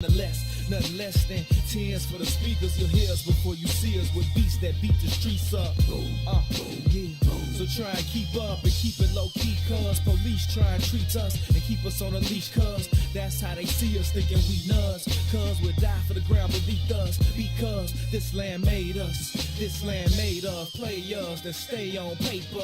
Nothing less than tens for the speakers. You'll hear us before you see us with beats that beat the streets up. Yeah. So try and keep up and keep it low key, cuz police try and treat us and keep us on a leash, cuz that's how they see us, thinking we nuts. Cuz we'll die for the ground beneath us, because this land made us. This land made of players that stay on paper.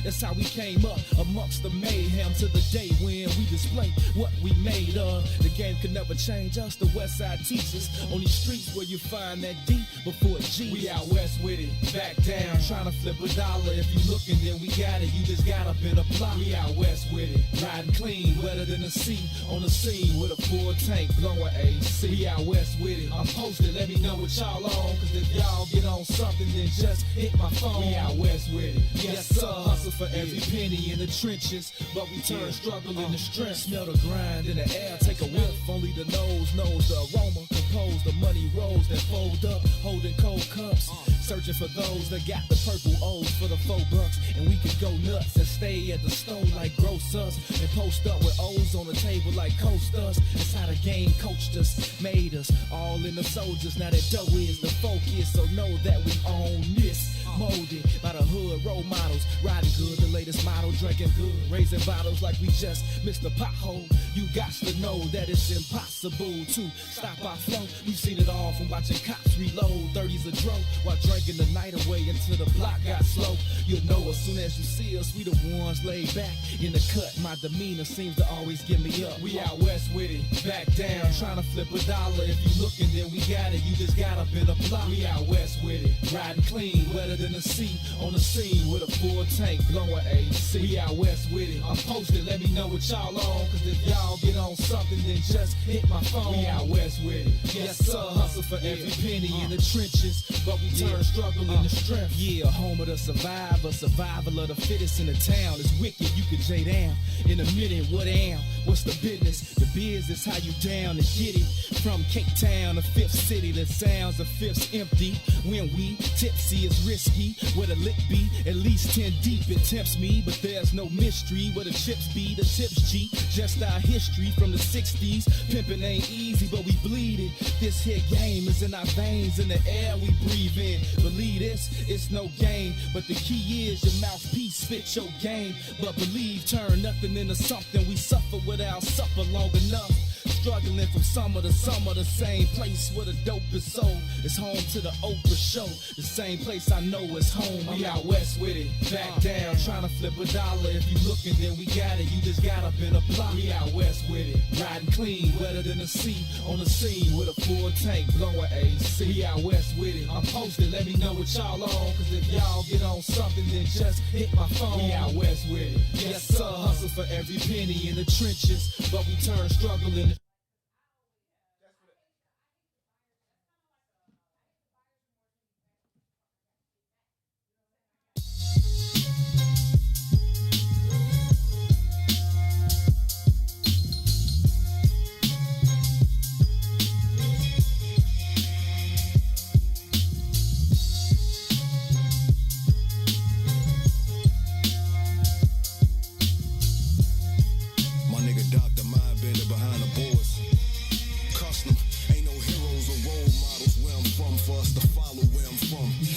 That's how we came up amongst the mayhem to the day when we display what we made of. The game could never change us. The West Side teaches on these streets where you find that D before G. We out west with it, back down, trying to flip a dollar. If you looking, then we got it. You just got up in a block. We out west with it, riding clean, wetter than the sea. On the scene with a full tank, blowing AC. We out west with it. I'm posted. Let me know what y'all on, cause if y'all get on something, then just hit my phone. We out west with it. Yes sir. Hustle for every penny in the trenches, but we turn struggle into strength. Smell the grind in the air. Take a whiff. Only the nose knows the aroma. Compose the money rolls that fold up, holding cold cups. Searching for those that got the purple O's for the $4. And we could go nuts and stay at the stove like gross us, and post up with O's on the table like coasters. That's how the game coached us, made us all in the soldiers. Now that dough is the focus, so know that we own this. Molded by the hood role models, riding good, the latest model, drinking good, raising bottles like we just missed a pothole. You got to know that it's impossible to stop our flow. We've seen it all from watching cops reload 30s a dro while drinking the night away until the block got slow. You'll know as soon as you see us, we the ones laid back in the cut. My demeanor seems to always give me up. We out west with it, back down, trying to flip a dollar. If you looking, then we got it. You just got up in a block. We out west with it, riding clean, wetter than the sea. On the scene with a full tank, blowing AC. We out west with it. I'm posted. Let me know what y'all on, cause if y'all get on something, then just hit my phone. We out west with it. Yes sir. Hustle for every penny in the trenches, but we turn struggle into strength. Yeah, home of the survivor, survival of the fittest in the town. It's wicked, you can J down in a minute. What am? What's the business? The biz is how you down and get it. From Cape Town, the fifth city that sounds the fifth's empty. When we tipsy, it's risky. Where the lick be, at least 10 deep. It tempts me, but there's no mystery. Where the chips be, the tips G. Just our history from the 60s. Pimping ain't easy, but we bleed it. This here game is in our veins, in the air we breathe in. Believe this, it's no game, but the key is your mouthpiece, spit your game. But believe, turn nothing into something. We suffer without supper long enough. Struggling from summer to summer, the same place where the dope is sold. It's home to the Oprah show, the same place I know is home. We out west with it, back down, trying to flip a dollar. If you looking, then we got it. You just got up in a block. We out west with it, riding clean, wetter than the sea. On the scene with a full tank, blowing AC. We out west with it. I'm posted. Let me know what y'all on, cause if y'all get on something, then just hit my phone. We out west with it. Yes sir. Hustle for every penny in the trenches, but we turn struggle into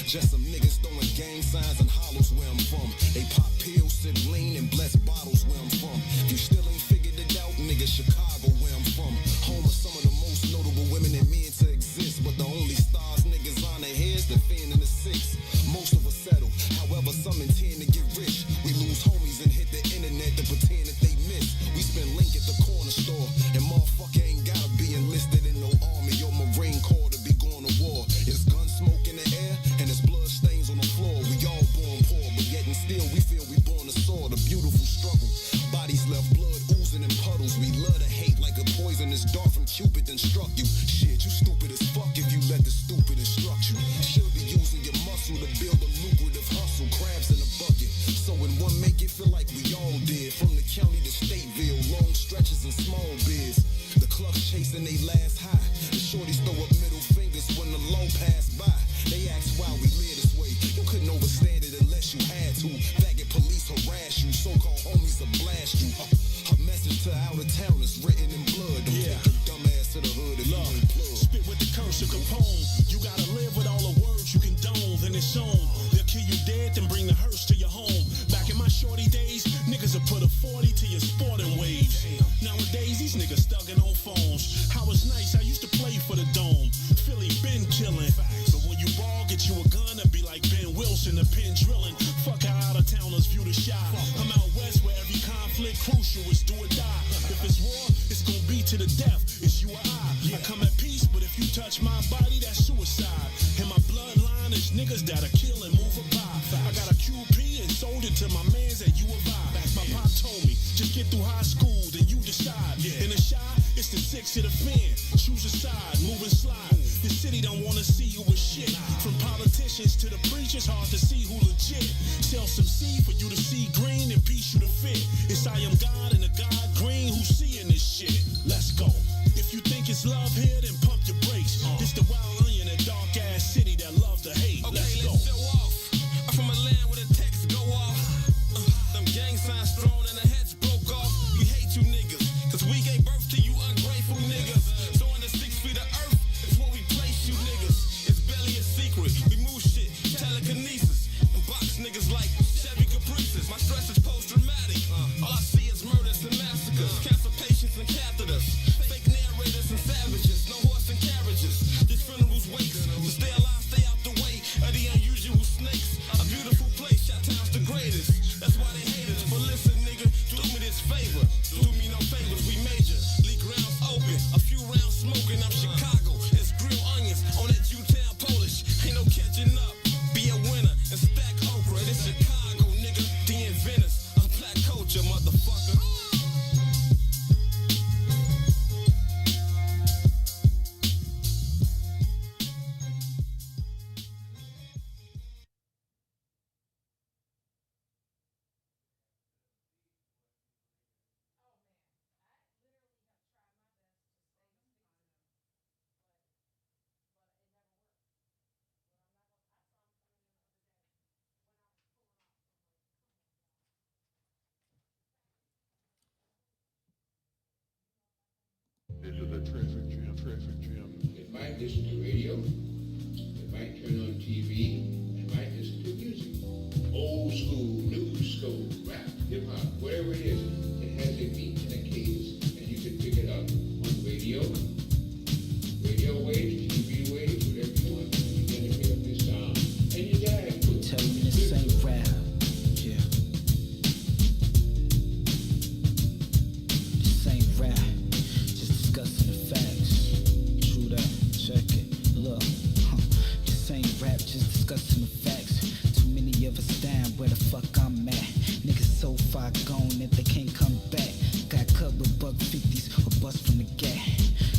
just some niggas throwing gang signs and hollows where I'm from. They pop pills, sip lean, and bless bottles where I'm from. If you still ain't figured it out, nigga, Chicago where I'm from. Home of some of the most notable women that mean to exist, but the only stars niggas on their heads, the fin and the six. Most of us settle, however some intend to get rich. We lose homies and hit the internet to pretend that they miss. We spend link at the corner store, and motherfucker ain't gotta be enlisted in no army or Marine Corps to be going to war. It's gun smoke in the air, and it's blood stains on the floor. We all born poor, but yet and still we feel we born to soar. The beautiful struggle, bodies left blood oozing in puddles. We love to hate like a poisonous dart from Cupid then struck you. Shit, you stupid as fuck if you let the stupid instruct you. Should be using your muscle to build a lucrative hustle. Crabs in a bucket, so when one make it feel like we all did. From the county to Stateville, long stretches and small bids. The clucks chasing they last high. The shorties throw up middle fingers when the low pass by. They ask why we live this way. You couldn't overstand it unless you had to. Faggot police harass you. So-called homies will blast you. A message to out of towners written in blood. Don't take your dumb ass rest of the hood if you ain't plug. Spit with the curse of Capone. You gotta live with all the words you condone, then it's on. They'll kill you dead, then bring the hearse to your home. Back in my shorty days, niggas will put a 40 to your sporting waves. Nowadays, these niggas thugging on phones. How was nice, I used to play for the Dome. Philly been killing. But when you ball, get you a gun, and be like Ben Wilson, the pin drilling. Fuck how out of towners view the shot. I'm out west where every conflict crucial is do or die. If it's war, it's gonna be to the death. It's you or I. I come at peace, but if you touch my body, that's suicide. And my bloodline is niggas that'll kill and move a pie. I got a QP and sold it to my mans at U of I. My pop told me, just get through high school, then you decide. In the shy, it's the six to the fan. Choose a side, move and slide. The city don't wanna see you with shit. From politicians to the preachers, hard to see who legit. Sell some seed for you to see green and piece you to fit. It's I am God and the God green who's seeing this shit. Let's go. If you think it's love here, then pump your brakes. This the wild onion, that dark ass city that love to hate. Okay, let's go. let's show off. I'm from a land where the texts go off. Them gang signs thrown and the heads broke off. We hate you niggas, cause we gave birth to you ungrateful niggas. So in the 6 feet of earth, it's where we place you niggas. It's barely a secret. We move shit, telekinesis, and box niggas like Chevy Caprices. My stress is post-traumatic. All I see is murders and massacres, cancer patients and catheters, fake narrators and savages, no horse and carriages. This funeral's wakes, to stay alive, stay out the way of the unusual snakes. A beautiful place, Chi-Town's the greatest. That's why they hate us. But listen, nigga, do me this favor. Do me no favors, we major. League grounds open, a few rounds smoking. I'm Chicago, it's grilled onions on that U-Town Polish. Ain't no catching up. Be a winner and stack okra. This Chicago, nigga, the inventors of black culture, motherfucker. This is a traffic jam, traffic jam. They might listen to radio, they might turn on TV, they might listen to music. Old school, new school, rap, hip hop, whatever it is, it has a beat and a cadence, and you can pick it up on radio waves, TV waves, whatever you want. You begin to pick up this sound, and you dive to it. Tell me this ain't rap, yeah. This ain't rap, just discussing the facts. True that, check it, look. This ain't rap, just discussing the facts. Too many of us down where the fuck I'm at. Niggas so far gone that they can't come back. Got cut with buck 50s or bust from the gap.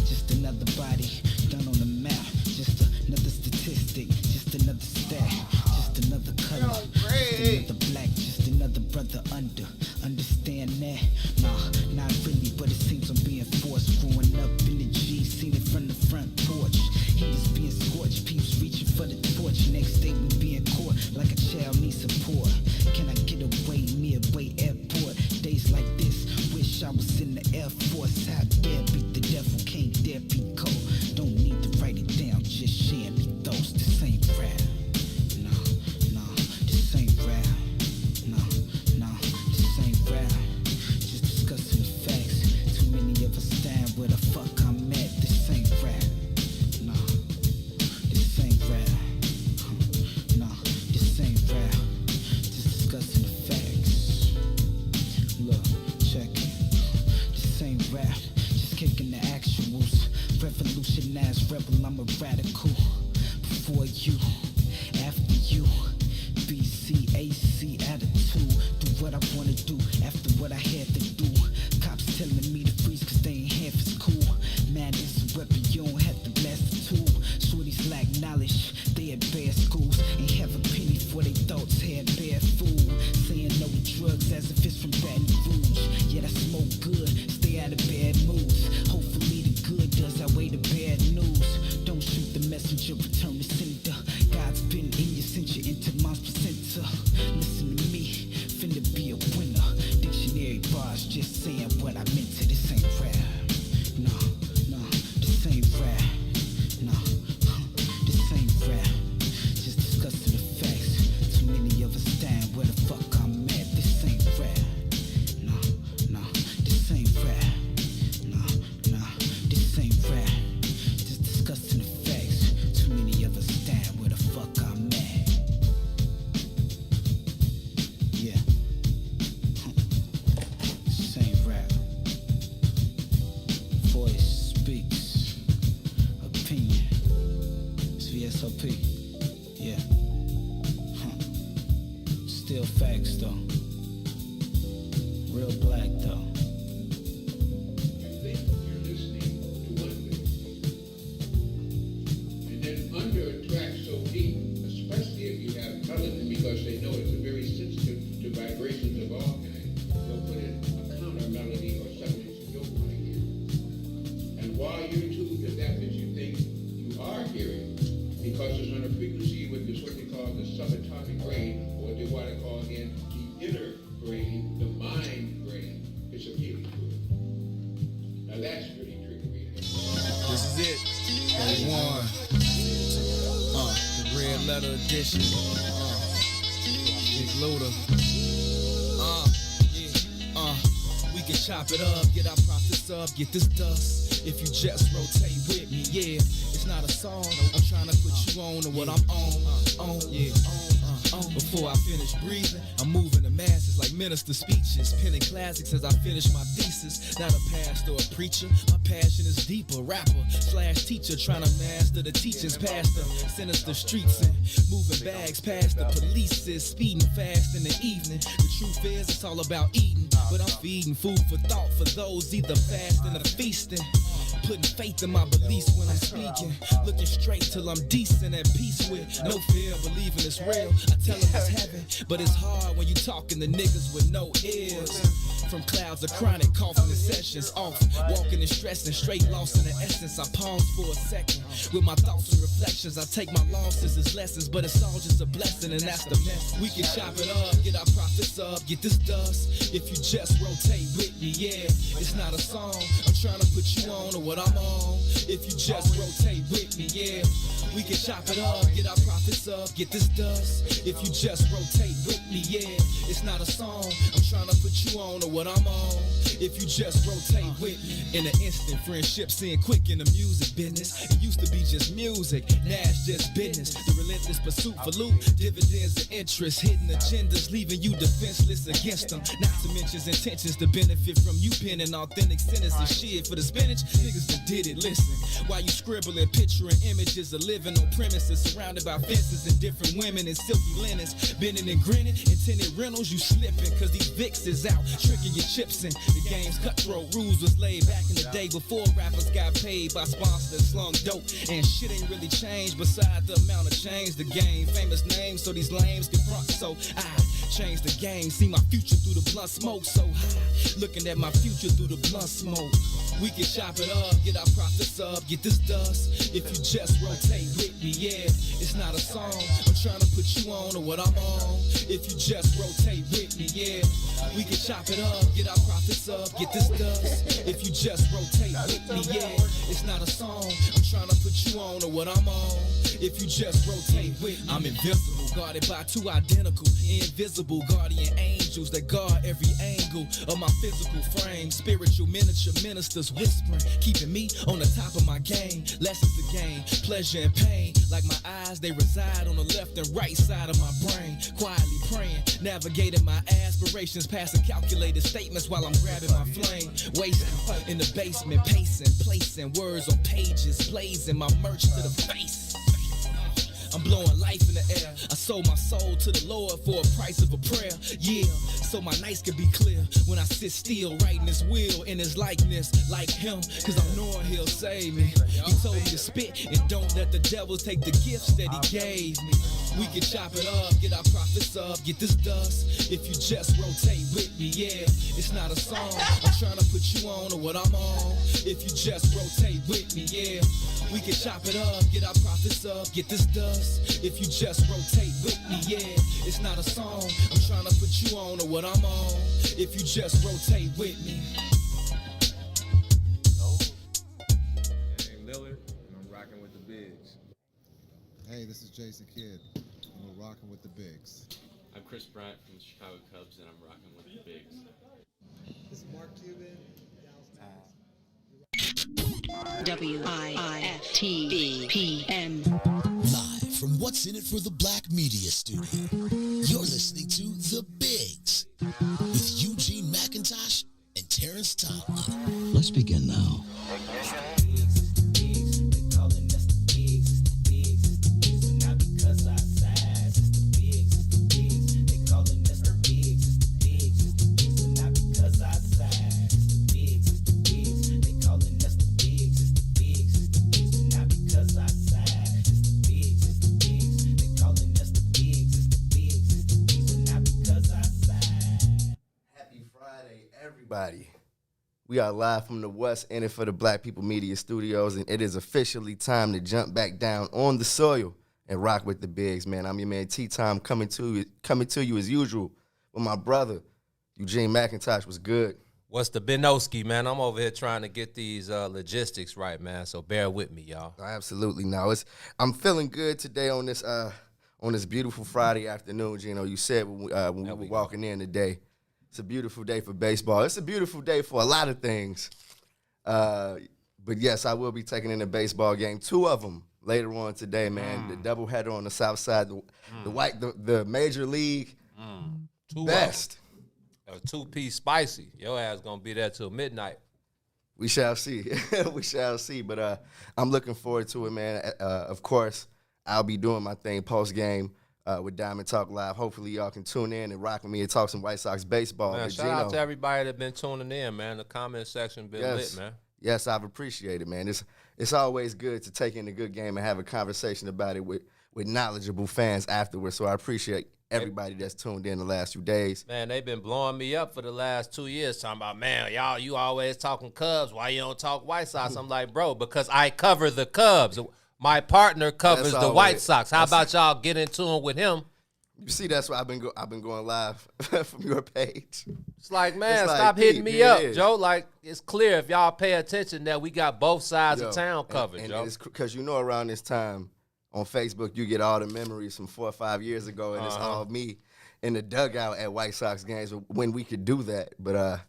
Just another body done on the map. Just another statistic, just another stat. Just another color, just another black. Just another brother under. Understand that? Nah, not really, but it seems I'm being forced. Growing up in the G, seen it from the front porch. He was being scorched, peeps reaching for the torch. Next day we being caught like a child needs support. Can I get away, midway airport? Days like this, wish I was in the Air Force. How dare beat the devil, can't dare be cold. Don't need to write it down, just share me thoughts. This ain't rap. No, this ain't rap. No, this ain't rap. Just discussing the facts. Too many of us down where the fuck I'm at. This ain't rap. No, this ain't rap. No, this ain't rap. Just discussing the facts. Look, check it. This ain't rap. Just kicking the actuals. Revolutionized rebel, I'm a radical. Before you, after you. BC, AC attitude. Do what I wanna do after what I had to do. Cops telling me to freeze cause they ain't half as cool. Man, it's a weapon, you don't have to blast the tool. Shorties lack knowledge, they at bad schools. Ain't have a penny for they thoughts, had bad food. Saying no to drugs as if it's from Baton Rouge. Yet I smoke good, stay out of bad moods. Hopefully the good does outweigh the bad news. Don't shoot the messenger, return the sender. SOP. Yeah. Still facts though. Real black though. You think you're listening to one thing. And then under a track so deep, especially if you have melanin, because they know it's very sensitive to vibrations of all kinds, they'll put in a counter melody or something that you don't want to hear. And while you're tuned to that you think you are hearing, because it's on a frequency with this what they call the subatomic brain, or what I call again the inner brain, the mind brain, it's appealing to it. Now that's pretty tricky. This is it. Phase one. The red letter edition. Big Luda. We can chop it up, get our profits up, get this dust. If you just rotate with me, yeah. It's not a song, I'm trying to put you on to what I'm on, yeah. Before I finish breathing, I'm moving the masses like minister speeches, penning classics as I finish my thesis. Not a pastor or a preacher, my passion is deeper. Rapper / teacher, trying to master the teachings past the sinister streets and moving bags past the police is speeding fast in the evening. The truth is it's all about eating, but I'm feeding food for thought for those either fasting or feasting. Putting faith in my beliefs when I'm speaking. Looking straight till I'm decent, at peace with no fear, believing it's real. I tell them it's heaven, but it's hard when you talking to niggas with no ears. From clouds of chronic coughing and sessions off, walking and stressing, straight lost in the essence. I pause for a second with my thoughts and reflections. I take my losses as lessons, but it's all just a blessing, and that's the mess. We can chop it up, get our profits up, get this dust. If you just rotate with me, yeah, it's not a song. I'm trying to put you on to what I'm on. If you just rotate with me, yeah, we can chop it up, get our profits up, get this dust. If you just rotate with me, yeah, it's not a song. I'm trying to put you on to what I'm on. If you just rotate with me. In an instant, friendship seeing quick in the music business. It used to be just music, now it's just business. The relentless pursuit for loot, dividends and interest, hidden agendas, leaving you defenseless against them. Not to mention intentions to benefit from you penning authentic sentences. Shit for the spinach, niggas that did it. Listen, while you scribbling, picturing images of living on premises, surrounded by fences and different women in silky linens, bending and grinning, intended rentals, you slipping, cause these Vicks is out, tricking your chips in. The game's cutthroat, rules was laid back in the day before rappers got paid by sponsors that slung dope. And shit ain't really changed beside the amount of change the game. Famous names so these lames can front, so I change the game. See my future through the blunt smoke so high, looking at my future through the blunt smoke. We can chop it up, get our profits up, get this dust. If you just rotate with me, yeah, it's not a song. I'm trying to put you on to what I'm on. If you just rotate with me, yeah, we can chop it up, get our profits up, get this dust. If you just rotate with me, yeah, it's not a song. I'm trying to put you on to what I'm on. If you just rotate with me, I'm invincible, guarded by two identical, invisible guardian angels that guard every angle of my physical frame. Spiritual miniature ministers whispering, keeping me on the top of my game. Lessons to gain, pleasure and pain. Like my eyes, they reside on the left and right side of my brain. Quietly praying, navigating my aspirations, passing calculated statements while I'm grabbing my flame. Wasting in the basement, pacing, placing words on pages, blazing my merch to the face. I'm blowing life in the air. I sold my soul to the Lord for a price of a prayer. Yeah, so my nights can be clear when I sit still, writing his will in his likeness, like him, cause I know he'll save me. He told me to spit and don't let the devil take the gifts that he gave me. We can chop it up, get our profits up, get this dust. If you just rotate with me, yeah, it's not a song. I'm trying to put you on to what I'm on. If you just rotate with me, yeah, we can chop it up, get our profits up, get this dust. If you just rotate with me, yeah, it's not a song. I'm trying to put you on to what I'm on. If you just rotate with me. I'm Lillard, and I'm rocking with the Bigs. Hey, this is Jason Kidd, and we're rocking with the Bigs. I'm Chris Bryant from the Chicago Cubs, and I'm rocking with the Bigs. This is Mark Cuban, WIFTBPM. Live from What's in It for the Black Media Studio, you're listening to The Bigs with Eugene McIntosh and Terrence Tomlin. Let's begin now. everybody. We are live from the West In It for the Black People Media Studios, and it is officially time to jump back down on the soil and rock with the bigs, man. I'm your man T-Time coming to you as usual with my brother, Eugene McIntosh. Was good. What's the Benoski, man? I'm over here trying to get these logistics right, man, so bear with me, y'all. Absolutely. No, I'm feeling good today on this beautiful Friday afternoon. Gino, you said when we were walking in today, it's a beautiful day for baseball. It's a beautiful day for a lot of things. But yes, I will be taking in a baseball game, 2 of them later on today, man. The doubleheader on the south side, the major league best. A 2-piece spicy. Your ass gonna be there till midnight. We shall see. We shall see. But I'm looking forward to it, man. Of course, I'll be doing my thing post game with Diamond Talk Live. Hopefully, y'all can tune in and rock with me and talk some White Sox baseball. Man, shout out to everybody that been tuning in, man. The comment section been lit, man. Yes, I've appreciated it, man. It's always good to take in a good game and have a conversation about it with knowledgeable fans afterwards. So I appreciate everybody that's tuned in the last few days. Man, they've been blowing me up for the last 2 years, talking about, man, y'all, you always talking Cubs. Why you don't talk White Sox? I'm like, bro, because I cover the Cubs. My partner covers the White Sox. How about y'all get into it with him? You see, that's why I've been going live from your page. It's like, man, stop hitting me up, Joe. Like, it's clear if y'all pay attention that we got both sides of town covered, Joe. It's because around this time on Facebook, you get all the memories from 4 or 5 years ago, and it's all me in the dugout at White Sox games when we could do that. But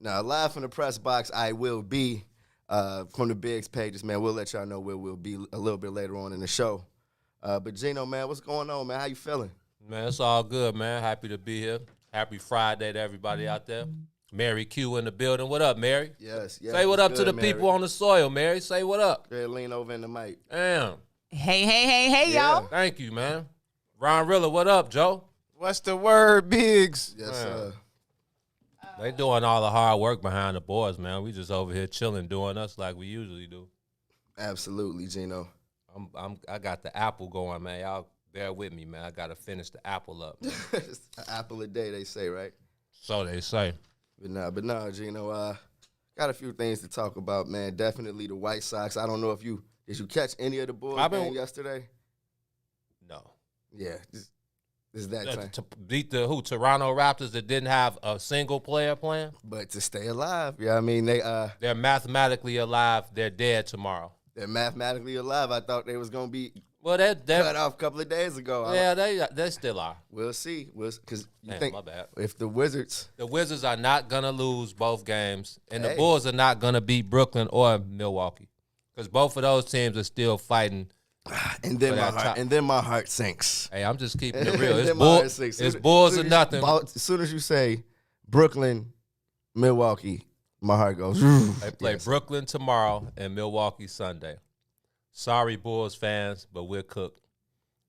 now, live from the press box, I will be from the Bigs pages, man. We'll let y'all know where we'll be a little bit later on in the show. But Gino, man, what's going on, man? How you feeling? Man, it's all good, man. Happy to be here. Happy Friday to everybody out there. Mary Q in the building. What up, Mary? Yes. Say what up to the people on the soil, Mary. Say what up. Yeah, lean over in the mic. Damn. Hey, y'all. Thank you, man. Ron Rilla, what up, Joe? What's the word, Biggs? Yes, sir. They doing all the hard work behind the boards, man. We just over here chilling, doing us like we usually do. Absolutely, Gino. I got the apple going, man. Y'all bear with me, man. I got to finish the apple up. An apple a day, they say, right? So they say. But no, Gino, got a few things to talk about, man. Definitely the White Sox. I don't know if did you catch any of the Bulls game yesterday? No. Yeah, is that time. To beat the Toronto Raptors that didn't have a single player playing? But to stay alive. Yeah, I mean, they're mathematically alive. They're dead tomorrow. They're mathematically alive. I thought they was going to be they're cut off a couple of days ago. Yeah, they still are. We'll see. Because my bad. If the Wizards are not going to lose both games, and the Bulls are not going to beat Brooklyn or Milwaukee, because both of those teams are still fighting. And then my heart sinks. Hey, I'm just keeping it real. It's Bulls or nothing. As soon as you say Brooklyn, Milwaukee, my heart goes. They play Brooklyn tomorrow and Milwaukee Sunday. Sorry, Bulls fans, but we're cooked.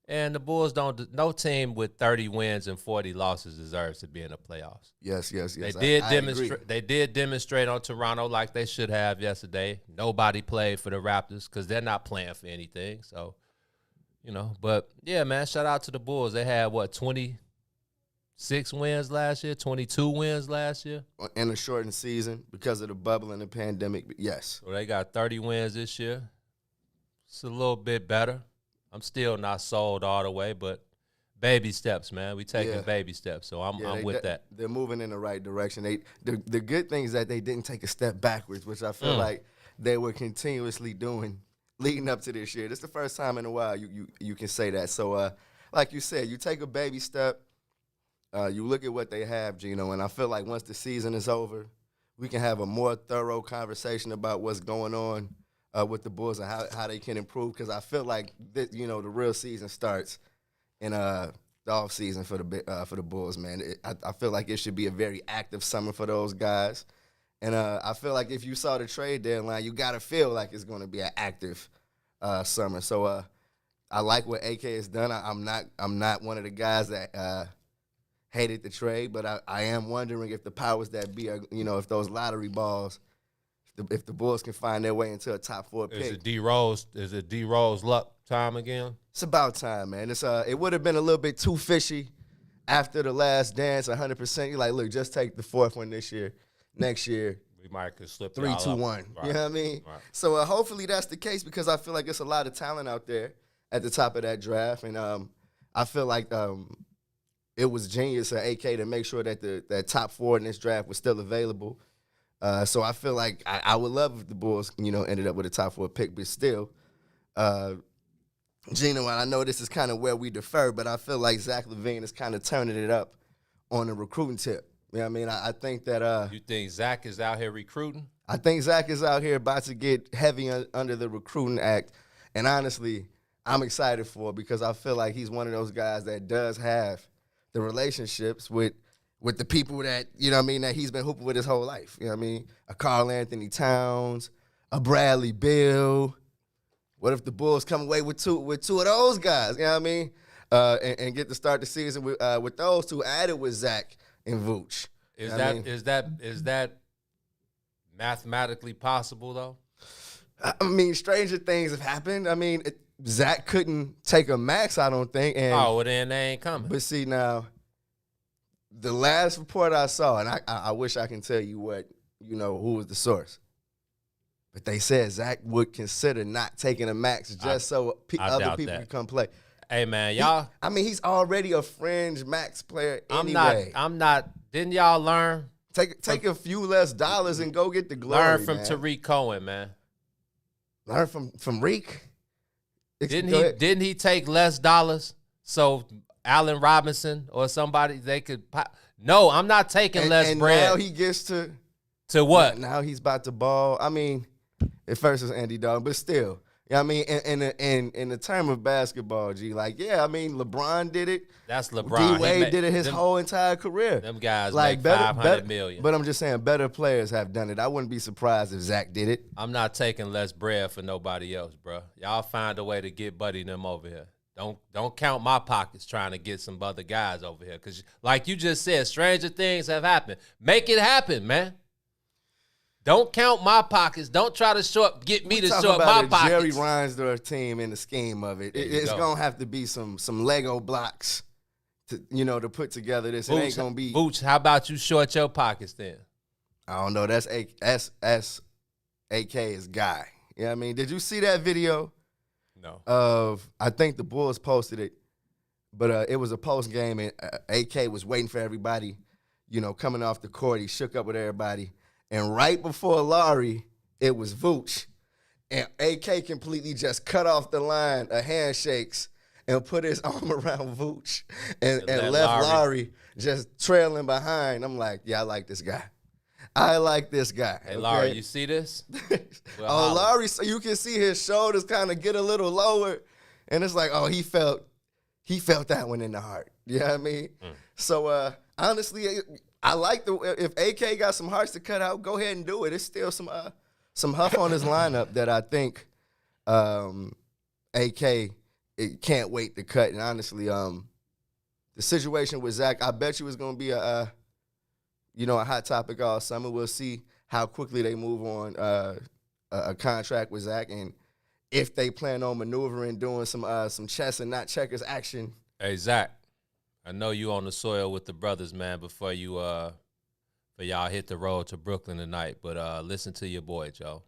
And the Bulls no team with 30 wins and 40 losses deserves to be in the playoffs. Yes. They did demonstrate on Toronto like they should have yesterday. Nobody played for the Raptors because they're not playing for anything. So, but yeah, man, shout out to the Bulls. They had 26 wins last year, 22 wins last year. In a shortened season because of the bubble and the pandemic, yes. So they got 30 wins this year. It's a little bit better. I'm still not sold all the way, but baby steps, man. We taking baby steps, so I'm with that. They're moving in the right direction. The good thing is that they didn't take a step backwards, which I feel like they were continuously doing leading up to this year. This is the first time in a while you can say that. So, like you said, you take a baby step. You look at what they have, Gino, and I feel like once the season is over, we can have a more thorough conversation about what's going on with the Bulls and how they can improve, because I feel like the real season starts in the off season for the Bulls, man. I feel like it should be a very active summer for those guys, and I feel like if you saw the trade deadline, you gotta feel like it's going to be an active summer. So I like what AK has done. I'm not one of the guys that hated the trade, but I am wondering if the powers that be are, if those lottery balls. If the Bulls can find their way into a top 4 pick. Is it D Rose luck time again? It's about time, man. It would have been a little bit too fishy after the last dance, 100%. You're like, look, just take the 4th one this year. next year, we might could slip 3-2-1. Right. You know what I mean? Right. So hopefully that's the case because I feel like there's a lot of talent out there at the top of that draft, and I feel like it was genius of AK to make sure that that top 4 in this draft was still available. So I feel like I would love if the Bulls, ended up with a top 4 pick, but still, Gino, and I know this is kind of where we defer, but I feel like Zach LaVine is kind of turning it up on the recruiting tip. You know what I mean? I think that you think Zach is out here recruiting? I think Zach is out here about to get heavy under the recruiting act, and honestly, I'm excited for it because I feel like he's one of those guys that does have the relationships with the people that, that he's been hooping with his whole life. You know what I mean? A Karl Anthony Towns, a Bradley Beal. What if the Bulls come away with two of those guys? You know what I mean? And get to start the season with those two added with Zach and Vooch. Is that mathematically possible though? I mean, stranger things have happened. I mean, Zach couldn't take a max, I don't think. And, well, then they ain't coming. But see, now, the last report I saw, and I wish I can tell you who was the source, but they said Zach would consider not taking a max just so other people can come play. Hey, man, y'all. He's already a fringe max player anyway. I'm not. Didn't y'all learn? Take a few less dollars and go get the glory, Learn from man. Tariq Cohen, man. Learn from Reek. Didn't he take less dollars so Allen Robinson or somebody they could? No, I'm not taking less bread. Now he gets to what? Now he's about to ball. I mean, at first it's Andy Dalton, but still. You know what I mean? In the term of basketball, G, LeBron did it. That's LeBron. D-Wade did it his whole entire career. Them guys make $500 million. But I'm just saying, better players have done it. I wouldn't be surprised if Zach did it. I'm not taking less bread for nobody else, bro. Y'all find a way to get Buddy and them over here. Don't count my pockets trying to get some other guys over here. Because like you just said, stranger things have happened. Make it happen, man. Don't count my pockets. Don't try to get me to short my pockets. Jerry Reinsdorf team in the scheme of it. It's gonna have to be some Lego blocks to put together this. Vooch, it ain't gonna be. Vooch, how about you short your pockets then? I don't know. That's AK's guy. You know what I mean? Did you see that video? No. I think the Bulls posted it, but it was a post game and AK was waiting for everybody. Coming off the court, he shook up with everybody. And right before Larry, it was Vooch. And AK completely just cut off the line of handshakes and put his arm around Vooch and left Larry just trailing behind. I'm like, yeah, I like this guy. Hey, Larry, you see this? Larry, so you can see his shoulders kind of get a little lower. And it's like, he felt that one in the heart. You know what I mean? So, honestly, I like if AK got some hearts to cut out, go ahead and do it. It's still some huff on his lineup that I think AK can't wait to cut. And honestly, the situation with Zach, I bet you it's going to be a hot topic all summer. We'll see how quickly they move on a contract with Zach and if they plan on maneuvering, doing some chess and not checkers action. Hey, Zach. I know you on the soil with the brothers, man, before y'all hit the road to Brooklyn tonight. But listen to your boy, Joe.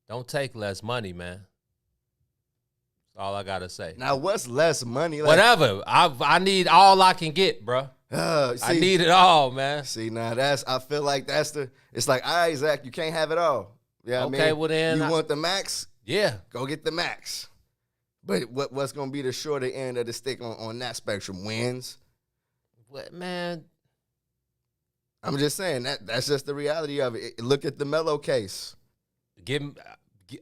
Don't take less money, man. That's all I got to say. Now, what's less money? Whatever. I need all I can get, bro. I need it all, man. See, now I feel like it's like, all right, Zach, you can't have it all. Yeah, okay, well then. You want the max? Yeah. Go get the max. But what's going to be the shorter end of the stick on that spectrum? Wins? What, man? I'm just saying, that's just the reality of it. Look at the Melo case.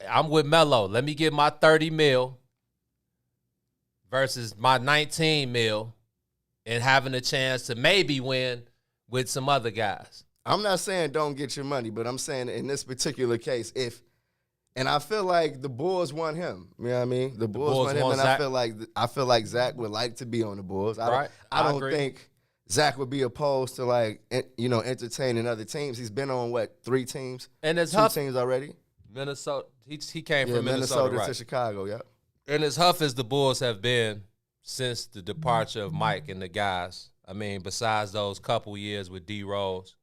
I'm with Melo. Let me get my 30 mil versus my 19 mil and having a chance to maybe win with some other guys. I'm not saying don't get your money, but I'm saying in this particular case, and I feel like the Bulls want him. You know what I mean? The Bulls want him, and Zach. I feel like Zach would like to be on the Bulls. I don't agree. think Zach would be opposed to entertaining other teams. He's been on 3 teams? And it's 2 teams already. Minnesota. He came from Minnesota right? to Chicago. Yep. And as huff as the Bulls have been since the departure of Mike and the guys, I mean, besides those couple years with D Rose,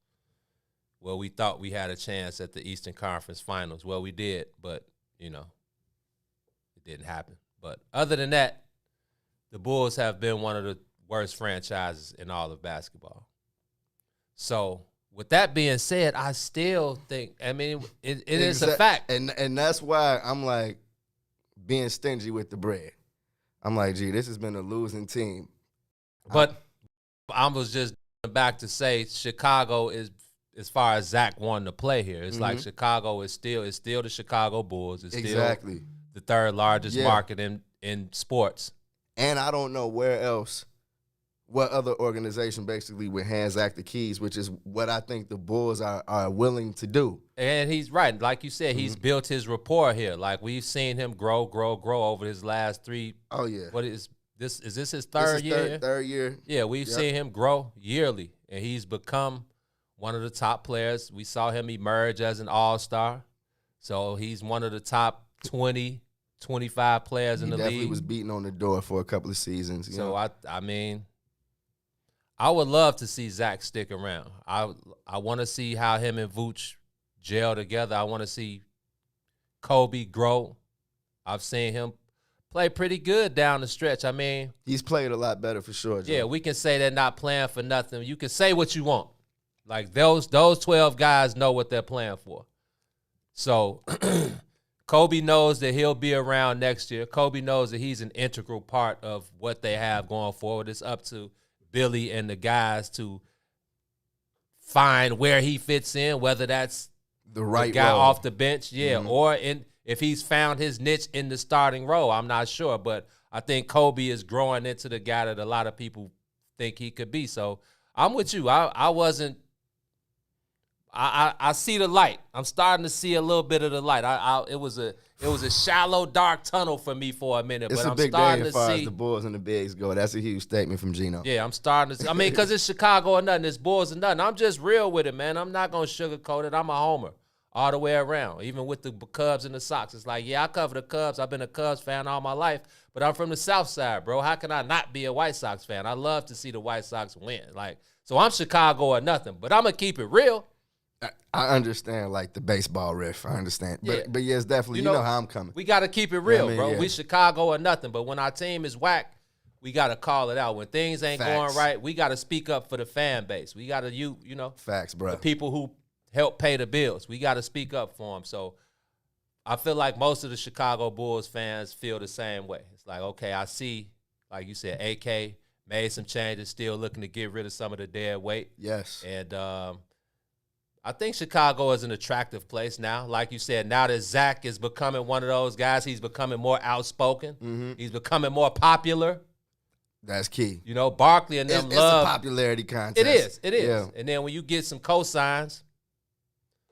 well, we thought we had a chance at the Eastern Conference Finals. Well, we did, but, it didn't happen. But other than that, the Bulls have been one of the worst franchises in all of basketball. So, with that being said, I still think, it is a fact. And that's why I'm like being stingy with the bread. I'm like, gee, this has been a losing team. But I was just back to say Chicago is, as far as Zach wanting to play here, it's like Chicago is still the Chicago Bulls. It's still the third largest market in sports. And I don't know what other organization basically would hand Zach the keys, which is what I think the Bulls are willing to do. And he's right. Like you said, he's built his rapport here. Like we've seen him grow over his last 3. Oh, yeah. What is this? Is this his third year? Third year. Yeah, we've seen him grow yearly, and he's become one of the top players. We saw him emerge as an all-star. So he's one of the top 20, 25 players in the league. He definitely was beating on the door for a couple of seasons. So, I would love to see Zach stick around. I want to see how him and Vooch gel together. I want to see Kobe grow. I've seen him play pretty good down the stretch. He's played a lot better for sure, Joe. Yeah, we can say they're not playing for nothing. You can say what you want. Like those 12 guys know what they're playing for. So Kobe knows that he'll be around next year. Kobe knows that he's an integral part of what they have going forward. It's up to Billy and the guys to find where he fits in, whether that's the right guy role off the bench, or if he's found his niche in the starting role. I'm not sure, but I think Kobe is growing into the guy that a lot of people think he could be. So I'm with you. I see the light. I'm starting to see a little bit of the light. It was a shallow, dark tunnel for me for a minute, It's but a I'm big starting day to as far see. as the Bulls and the Bigs go. That's a huge statement from Gino. Yeah, I'm starting to see. Because it's Chicago or nothing. It's Bulls or nothing. I'm just real with it, man. I'm not going to sugarcoat it. I'm a homer all the way around, even with the Cubs and the Sox. It's like, yeah, I cover the Cubs. I've been a Cubs fan all my life, but I'm from the South Side, bro. How can I not be a White Sox fan? I love to see the White Sox win. So I'm Chicago or nothing, but I'm going to keep it real. I understand, the baseball riff. I understand. But yes, definitely, you know how I'm coming. We got to keep it real, bro. Yeah. We Chicago or nothing, but when our team is whack, we got to call it out. When things ain't going right, we got to speak up for the fan base. We got to, Facts, bro. The people who help pay the bills. We got to speak up for them. So I feel like most of the Chicago Bulls fans feel the same way. It's like, okay, I see, like you said, AK made some changes, still looking to get rid of some of the dead weight. Yes. And I think Chicago is an attractive place now. Like you said, now that Zach is becoming one of those guys, he's becoming more outspoken. He's becoming more popular. That's key. Barkley and them love. It's a popularity contest. It is. Yeah. And then when you get some cosigns,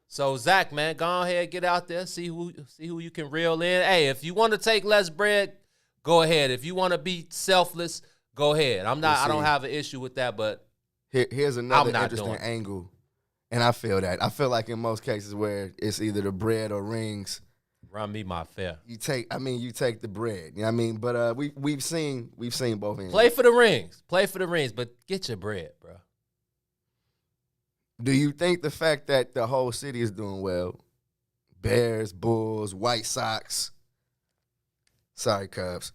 so Zach, man, go ahead, get out there, see who you can reel in. Hey, if you want to take less bread, go ahead. If you want to be selfless, go ahead. I don't have an issue with that, but here's another interesting angle. And I feel that. I feel like in most cases where it's either the bread or rings, run me my fare. You take the bread. You know what I mean? But we've seen both ends. Play for the rings, but get your bread, bro. Do you think the fact that the whole city is doing well, Bears, Bulls, White Sox, sorry, Cubs,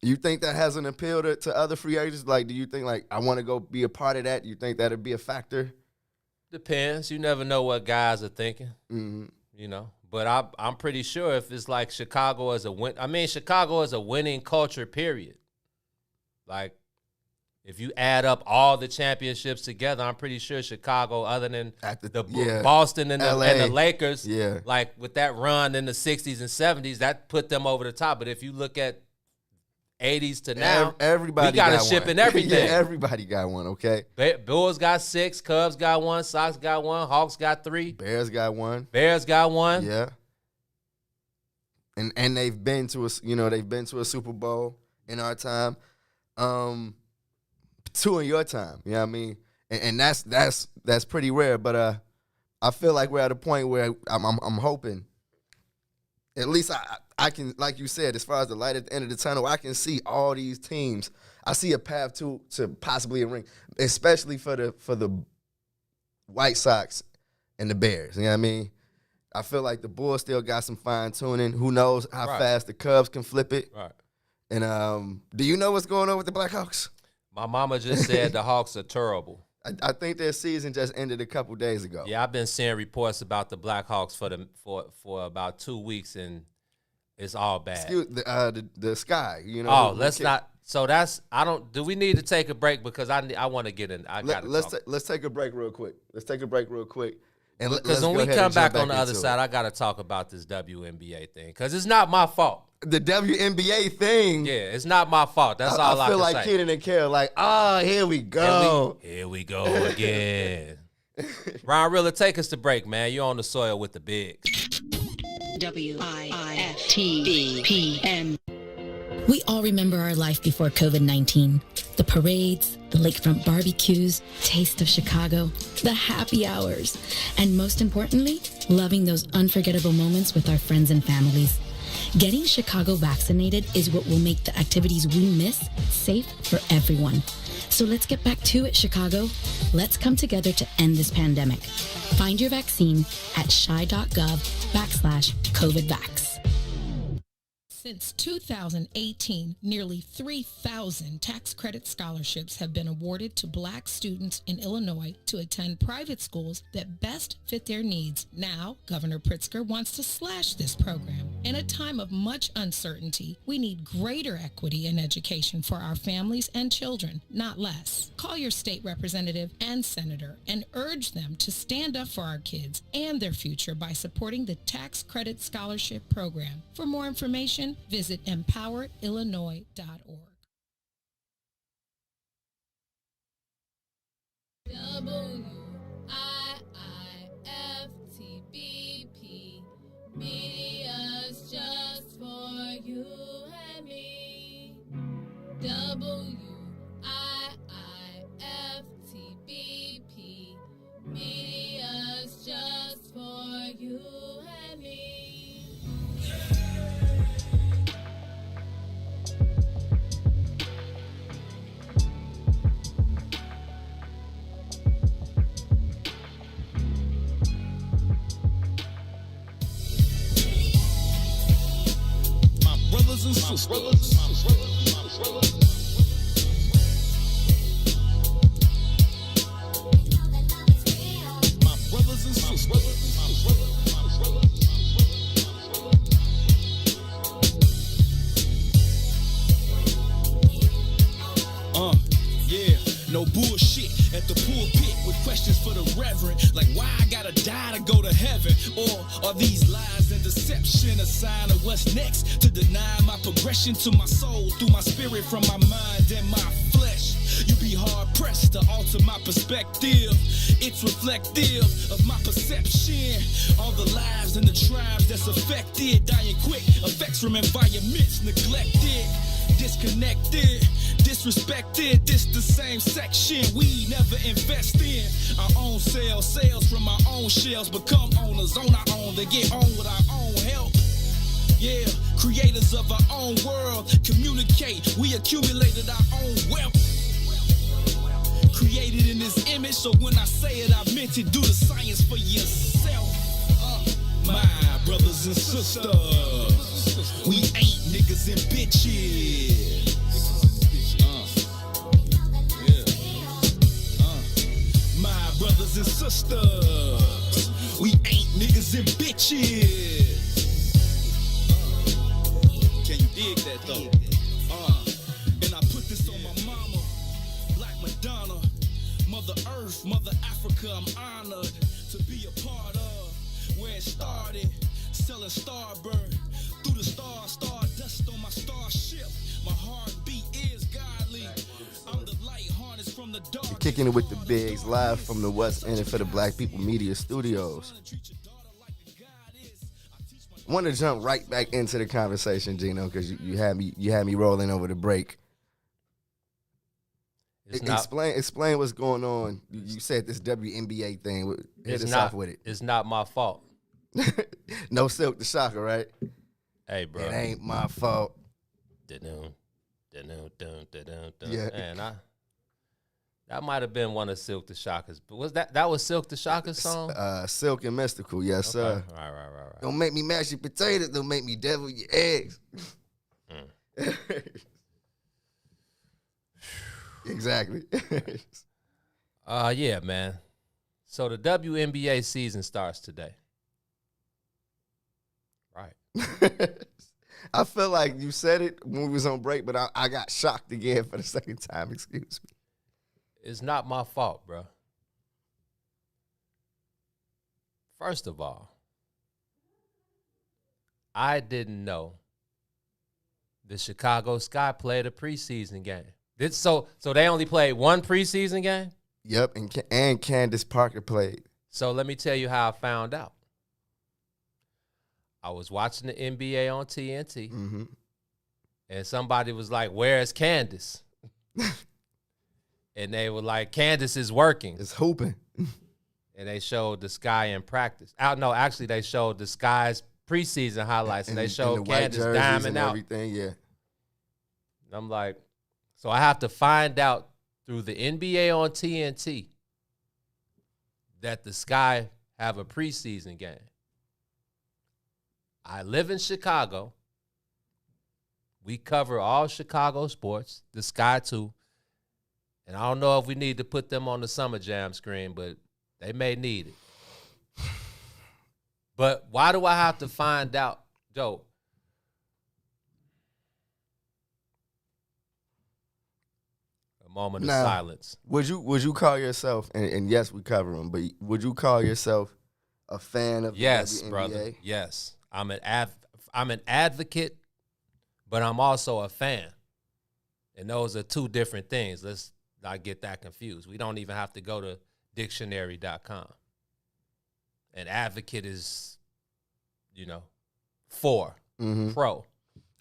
you think that has an appeal to other free agents? Do you think, I want to go be a part of that? Do you think that would be a factor? Depends. You never know what guys are thinking, But I'm pretty sure if it's like Chicago is Chicago is a winning culture, period. If you add up all the championships together, I'm pretty sure Chicago, other than Boston and the Lakers, with that run in the 60s and 70s, that put them over the top. But if you look at 80s to now, everybody we got a ship in everything. Everybody got one, okay? Bulls got 6, Cubs got 1, Sox got 1, Hawks got 3. Bears got 1. Yeah. And they've been to a Super Bowl in our time. 2 in your time, you know what I mean? And that's pretty rare, but I feel like we're at a point where I'm hoping, at least I can, like you said, as far as the light at the end of the tunnel, I can see all these teams. I see a path to possibly a ring, especially for the White Sox and the Bears. You know what I mean? I feel like the Bulls still got some fine tuning. Who knows how fast the Cubs can flip it? Right. And do you know what's going on with the Blackhawks? My mama just said the Hawks are terrible. I think their season just ended a couple days ago. Yeah, I've been seeing reports about the Blackhawks for about 2 weeks, and it's all bad. Excuse the Sky. You know. Oh, let's not. So that's I don't. Do we need to take a break because I want to get in. Let's take a break real quick. And because when we come back on the other side, I got to talk about this WNBA thing because it's not my fault. The WNBA thing. Yeah, it's not my fault. That's all I feel can like say. Kenan and Kel, like, here we go. Here we go again. Ron Rilla, take us to break, man. You're on the soil with the bigs. WIFTBPM. We all remember our life before COVID-19. The parades, the lakefront barbecues, taste of Chicago, the happy hours, and most importantly, loving those unforgettable moments with our friends and families. Getting Chicago vaccinated is what will make the activities we miss safe for everyone. So let's get back to it, Chicago. Let's come together to end this pandemic. Find your vaccine at chi.gov/COVIDvax. Since 2018, nearly 3,000 tax credit scholarships have been awarded to Black students in Illinois to attend private schools that best fit their needs. Now, Governor Pritzker wants to slash this program. In a time of much uncertainty, we need greater equity in education for our families and children, not less. Call your state representative and senator and urge them to stand up for our kids and their future by supporting the tax credit scholarship program. For more information, visit empowerillinois.org. WIIFTBP, media's just for you and me. WIIFTBP, media's just for you and me. Brothers and sisters. My brothers and sisters. Yeah, no bullshit at the pulpit with questions for the reverend, like why I gotta die to go to heaven, or are these lies and deception a sign of what's next? To deny my progression to my soul through my spirit from my mind and my flesh. You be hard pressed to alter my perspective. It's reflective of my perception. All the lives and the tribes that's affected, dying quick, effects from environments neglected, disconnected, disrespected. This the same section we never invest in. Our own sales from our own shells, become owners on our own. They get on with our own help. Yeah, creators of our own world, communicate. We accumulated our own wealth. Created in this image, so when I say it, I meant it. Do the science for yourself. My brothers and sisters, we ain't niggas and bitches. My brothers and sisters, we ain't niggas and bitches. Can you dig that though? And I put this on my mama, like Madonna, Mother Earth, Mother Africa. I'm honored to be a part of where it started, selling Starburn through the stars, stardust on my starship. My heartbeat is godly. I'm the light harness from the dark. Kicking it with the bigs, live from the What's In It for the Black People Media Studios. I want to jump right back into the conversation, Gino, because you had me rolling over the break. Explain what's going on. You said this WNBA thing. Hit us off with it. It's not my fault. No Silk the Shocker, right? Hey, bro. It ain't my fault. Yeah. And That might have been one of Silk the Shocker's. But that was Silk the Shocker's song? Silk and Mystical, yes, sir. Right. Don't make me mash your potatoes. Don't make me devil your eggs. Exactly. Yeah, man. So the WNBA season starts today. Right. I feel like you said it when we was on break, but I got shocked again for the second time. Excuse me. It's not my fault, bro. First of all, I didn't know the Chicago Sky played a preseason game. So they only played one preseason game? Yep, and Candace Parker played. So let me tell you how I found out. I was watching the NBA on TNT, and somebody was like, "Where's Candace?" And they were like, "Candace is working. It's hooping." And they showed the Sky in practice. No, actually, they showed the Sky's preseason highlights, and they showed Candace diamond out. Everything, yeah. And I'm like, so I have to find out through the NBA on TNT that the Sky have a preseason game. I live in Chicago. We cover all Chicago sports, the Sky too. And I don't know if we need to put them on the Summer Jam screen, but they may need it. But why do I have to find out, Joe? A moment of silence. Would you call yourself, and yes, we cover them, but would you call yourself a fan of the WNBA? Brother. Yes. I'm an advocate, but I'm also a fan. And those are two different things. Let's not get that confused. We don't even have to go to dictionary.com. An advocate is, for, pro.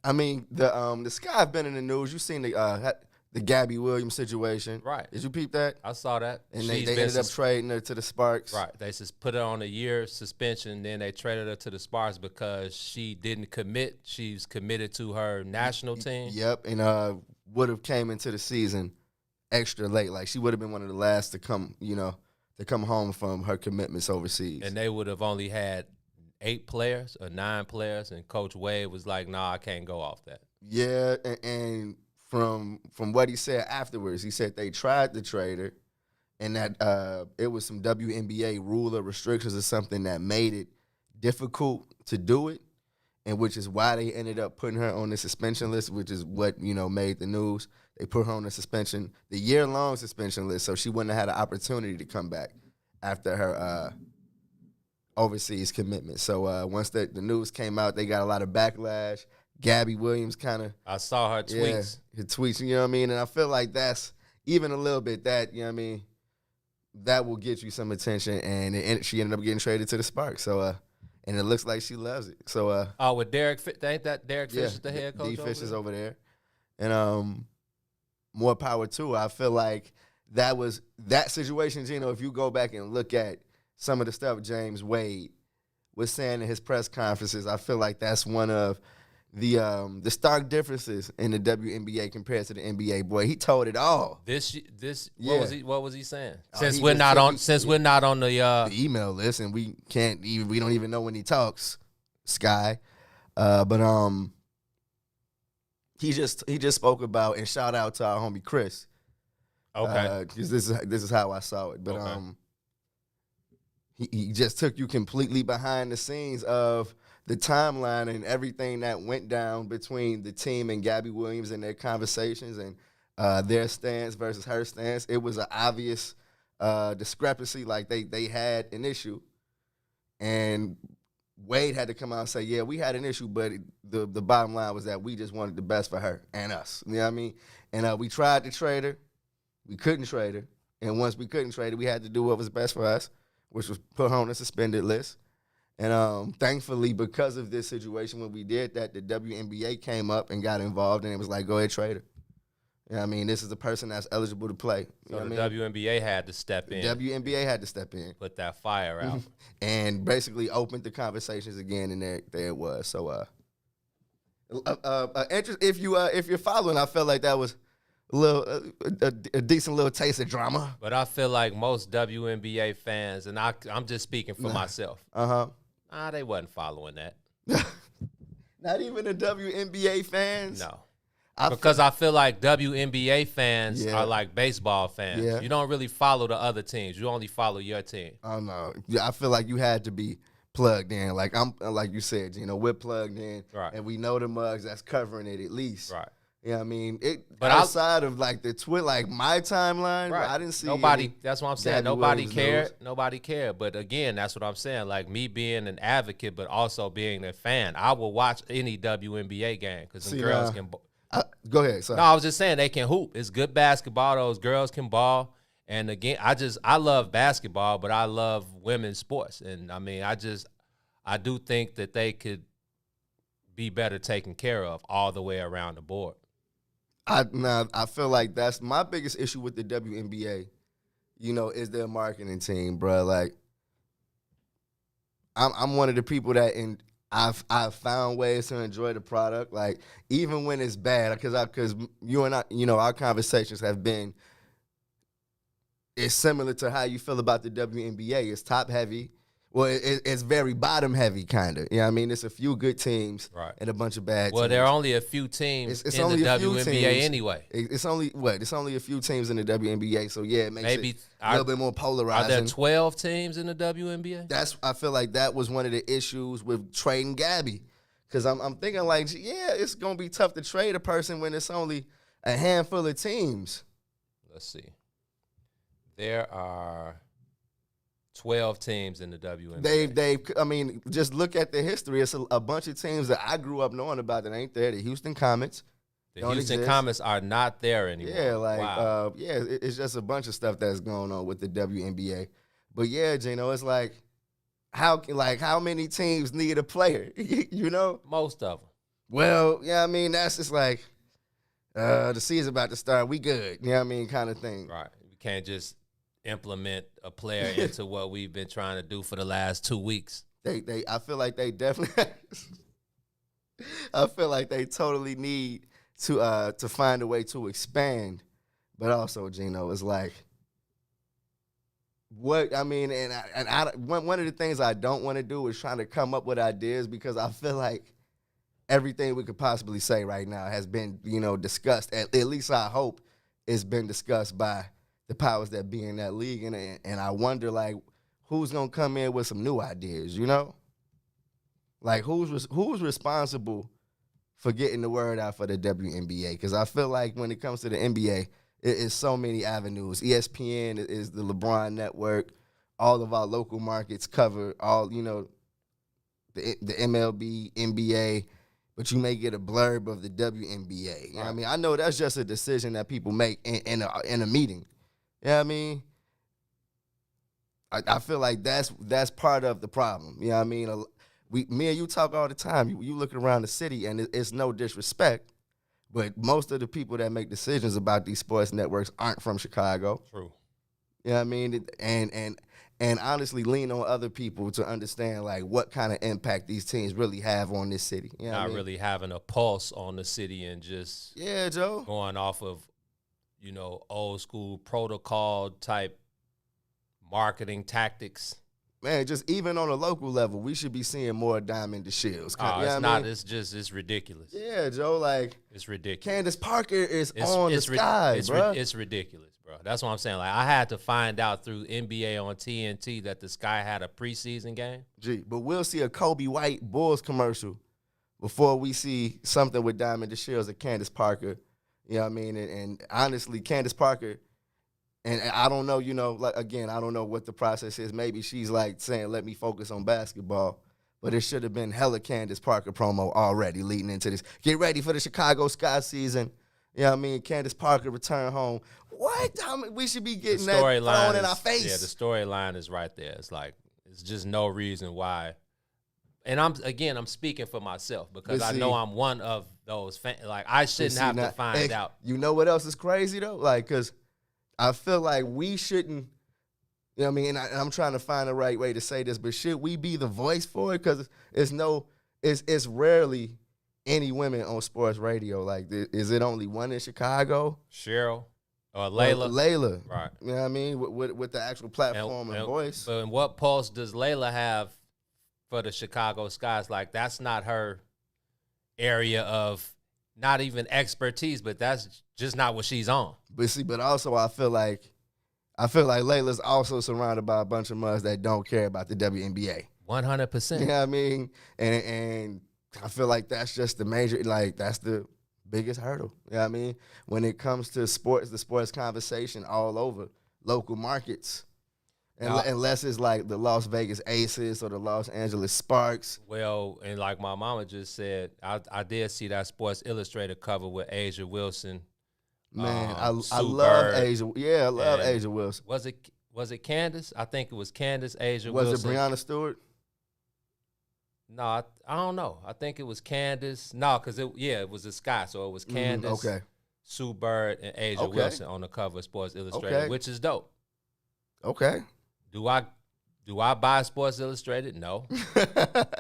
I mean, the Sky have been in the news. You seen the Gabby Williams situation. Right. Did you peep that? I saw that. And they ended up trading her to the Sparks. Right. They just put her on a year suspension, then they traded her to the Sparks because she didn't commit. She's committed to her national team. Yep, and would have came into the season extra late. Like, she would have been one of the last to come, to come home from her commitments overseas. And they would have only had 8 players or 9 players, and Coach Wade was like, "Nah, I can't go off that." Yeah, and from what he said afterwards, he said they tried to trade her, and that it was some WNBA rule or restrictions or something that made it difficult to do it, and which is why they ended up putting her on the suspension list, which is what made the news. They put her on the year-long suspension list, so she wouldn't have had an opportunity to come back after her overseas commitment. So once the news came out, they got a lot of backlash. Gabby Williams kind of... I saw her tweets. Yeah, her tweets, you know what I mean? And I feel like that's, even a little bit, that, you know what I mean, that will get you some attention, and she ended up getting traded to the Sparks. So, and it looks like she loves it. So, with Derek, ain't that Derek Fisher's the head coach? D. Fisher's over there. And more power to her. I feel like that situation, Gino, if you go back and look at some of the stuff James Wade was saying in his press conferences, I feel like that's one of the stark differences in the WNBA compared to the NBA. Boy, he told it all. What was he saying? Since we're not on the email list, and we don't even know when he talks, Sky. But he just spoke about, and shout out to our homie Chris. Okay. Because this is how I saw it. But okay. He just took you completely behind the scenes of the timeline and everything that went down between the team and Gabby Williams and their conversations and their stance versus her stance. It was an obvious discrepancy, like they had an issue. And Wade had to come out and say, yeah, we had an issue, but the bottom line was that we just wanted the best for her and us. You know what I mean? And we tried to trade her. We couldn't trade her. And once we couldn't trade her, we had to do what was best for us, which was put her on a suspended list. And thankfully, because of this situation, when we did that, the WNBA came up and got involved, and it was like, go ahead, trade her. You know what I mean? This is a person that's eligible to play. You so know the WNBA had to step in. The WNBA had to step in. Put that fire out. And basically opened the conversations again, and there it was. So, if you're following, I felt like that was a decent little taste of drama. But I feel like most WNBA fans, and I'm just speaking for myself. They wasn't following that. Not even the WNBA fans. No. Because I feel like WNBA fans are like baseball fans. Yeah. You don't really follow the other teams. You only follow your team. Oh no. I feel like you had to be plugged in. Like like you said, we're plugged in. Right. And we know the mugs that's covering it at least. Right. You know what I mean? But outside of like the Twitter, like my timeline, right. I didn't see nobody. That's what I'm saying. Nobody cared. News. Nobody cared. But again, that's what I'm saying. Like me being an advocate, but also being a fan, I will watch any WNBA game because the girls can. Go ahead. Sorry. No, I was just saying they can hoop. It's good basketball. Those girls can ball. And again, I love basketball, but I love women's sports. And I mean, I do think that they could be better taken care of all the way around the board. I feel like that's my biggest issue with the WNBA, is their marketing team, bro. Like, I'm one of the people that I've found ways to enjoy the product, like even when it's bad, because you and I, our conversations have been. It's similar to how you feel about the WNBA. It's top heavy. Well, it's very bottom heavy, kind of. I mean, it's a few good teams and a bunch of bad teams. Well, there are only a few teams it's in only the a few WNBA teams. anyway. It's only a few teams in the WNBA, so yeah, it makes it a little bit more polarizing. Are there 12 teams in the WNBA? I feel like that was one of the issues with trading Gabby, because I'm thinking like, yeah, it's gonna be tough to trade a person when it's only a handful of teams. Let's see. There are 12 teams in the WNBA. I mean, just look at the history. It's a bunch of teams that I grew up knowing about that ain't there. The Houston Comets. The Houston Comets are not there anymore. Yeah, like, wow. It's just a bunch of stuff that's going on with the WNBA. But yeah, Gino, it's like how many teams need a player? Most of them. Well, yeah, I mean, that's just like the season's about to start. We good. You know what I mean? Kind of thing. Right. We can't just implement a player into what we've been trying to do for the last 2 weeks. I feel like they definitely I feel like they totally need to find a way to expand. But also, Gino, it's like what I mean, one of the things I don't want to do is trying to come up with ideas, because I feel like everything we could possibly say right now has been, discussed. At least I hope it's been discussed by the powers that be in that league, and I wonder, like, who's gonna come in with some new ideas, Like, who's responsible for getting the word out for the WNBA? Because I feel like when it comes to the NBA, it is so many avenues. ESPN is the LeBron network. All of our local markets cover all, the MLB, NBA, but you may get a blurb of the WNBA. You know what I mean? I know that's just a decision that people make in a meeting. You know what I mean? I feel like that's part of the problem. You know what I mean? Me and you talk all the time. You look around the city, and it's no disrespect, but most of the people that make decisions about these sports networks aren't from Chicago. True. You know what I mean? And honestly lean on other people to understand, like, what kind of impact these teams really have on this city. You know Not what I mean? really having a pulse on the city and just Joe, going off of, old school protocol type marketing tactics. Man, just even on a local level, we should be seeing more Diamond DeShields. Oh, it's not. It's ridiculous. Yeah, Joe, like, it's ridiculous. Candace Parker is on the sky, bro. It's ridiculous, bro. That's what I'm saying. Like, I had to find out through NBA on TNT that the Sky had a preseason game. But we'll see a Kobe White Bulls commercial before we see something with Diamond DeShields and Candace Parker. You know what I mean? And honestly, Candace Parker, and I don't know, I don't know what the process is. Maybe she's like saying, let me focus on basketball. But it should have been hella Candace Parker promo already leading into this. Get ready for the Chicago Sky season. You know what I mean? Candace Parker return home. What? We should be getting that thrown in our face. Yeah, the storyline is right there. It's like, it's just no reason why. And I'm speaking for myself, because I know I'm one of those fans. Like, I shouldn't have to find out. You know what else is crazy, though? Like, because I feel like we shouldn't, you know what I mean? And I'm trying to find the right way to say this, but should we be the voice for it? Because it's rarely any women on sports radio. Like, is it only one in Chicago? Cheryl or Layla? Layla. Right. You know what I mean? With the actual platform and voice. But what pulse does Layla have for the Chicago Skies? Like, that's not her area of not even expertise, but that's just not what she's on. But also I feel like Layla's also surrounded by a bunch of mugs that don't care about the WNBA. 100%. You know what I mean? And I feel like that's just the major, like, that's the biggest hurdle. You know what I mean? When it comes to sports, the sports conversation all over local markets. Unless it's like the Las Vegas Aces or the Los Angeles Sparks. Well, and like my mama just said, I did see that Sports Illustrated cover with Asia Wilson. Man, I love Bird, Asia. Yeah, I love Asia Wilson. Was it Candace? I think it was Candace, Asia Wilson. Wilson. Was it Breonna Stewart? No, I don't know. I think it was Candace. No, because it was a Scott. So it was Candace, Sue Bird, and Asia Wilson on the cover of Sports Illustrated, which is dope. Okay. Do I buy Sports Illustrated? No.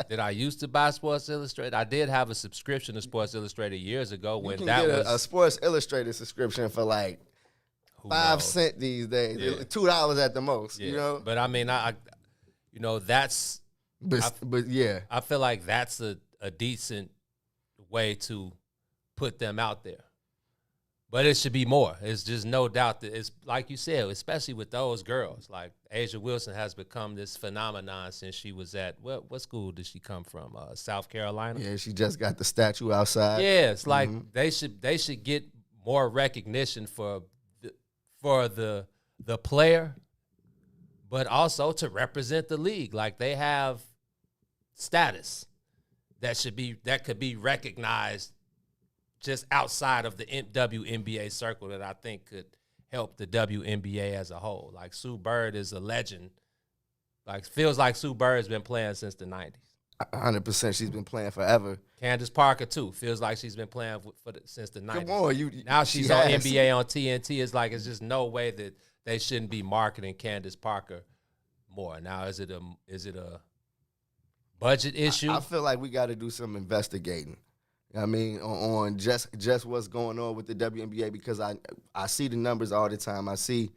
Did I used to buy Sports Illustrated? I did have a subscription to Sports Illustrated years ago when that was a Sports Illustrated subscription for like 5 cents these days, $2 at the most. Yeah. You know. But I mean, that's. But yeah, I feel like that's a decent way to put them out there. But it should be more. It's just no doubt that it's like you said, especially with those girls. Like Asia Wilson has become this phenomenon since she was at what school did she come from? South Carolina. Yeah, she just got the statue outside. Yeah, it's like they should get more recognition for the player, but also to represent the league. Like they have status that could be recognized just outside of the WNBA circle that I think could help the WNBA as a whole. Like Sue Bird is a legend. Like feels like Sue Bird's been playing since the 90s. 100%. She's been playing forever. Candace Parker too feels like she's been playing since the 90s. Come on, now she's on NBA on TNT. It's like it's just no way that they shouldn't be marketing Candace Parker more. Now is it a budget issue? I feel like we got to do some investigating. I mean, on just what's going on with the WNBA, because I see the numbers all the time. I see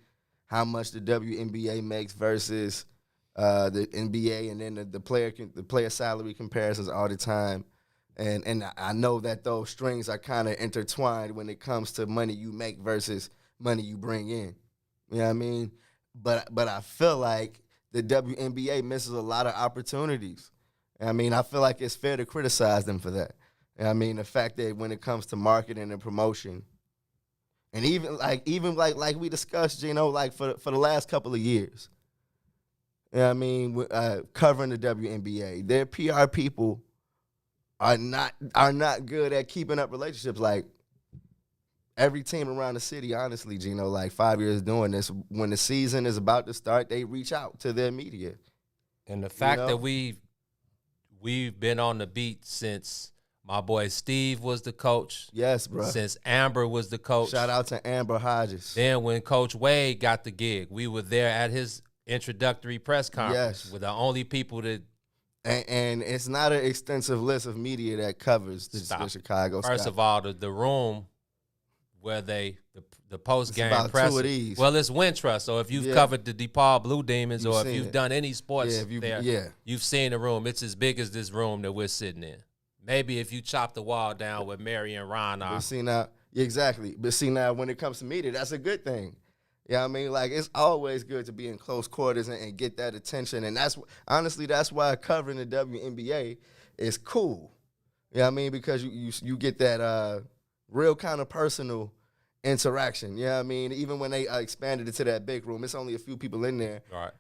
how much the WNBA makes versus the NBA, and then the player salary comparisons all the time. And I know that those strings are kind of intertwined when it comes to money you make versus money you bring in. You know what I mean? But I feel like the WNBA misses a lot of opportunities. I mean, I feel like it's fair to criticize them for that. I mean, the fact that when it comes to marketing and promotion, and even like we discussed, you know, like for the last couple of years, you know what I mean, covering the WNBA, their PR people are not good at keeping up relationships. Like every team around the city, honestly, Gino, like 5 years doing this, when the season is about to start, they reach out to their media. And the fact that we've been on the beat since my boy Steve was the coach. Yes, bro. Since Amber was the coach. Shout out to Amber Hodges. Then when Coach Wade got the gig, we were there at his introductory press conference. Yes. We're the only people that. And it's not an extensive list of media that covers the Chicago Sky. First of all, the room where the post game press. Two of these. Well, it's Wintrust. So if you've covered the DePaul Blue Demons, or if you've done any sports you've seen the room. It's as big as this room that we're sitting in. Maybe if you chop the wall down with Mary and Ron. But see now, exactly. But see now, when it comes to media, that's a good thing. You know what I mean? Like, it's always good to be in close quarters and get that attention. And that's why covering the WNBA is cool. You know what I mean? Because you get that real kind of personal interaction. You know what I mean? Even when they expanded it to that big room, it's only a few people in there. Right.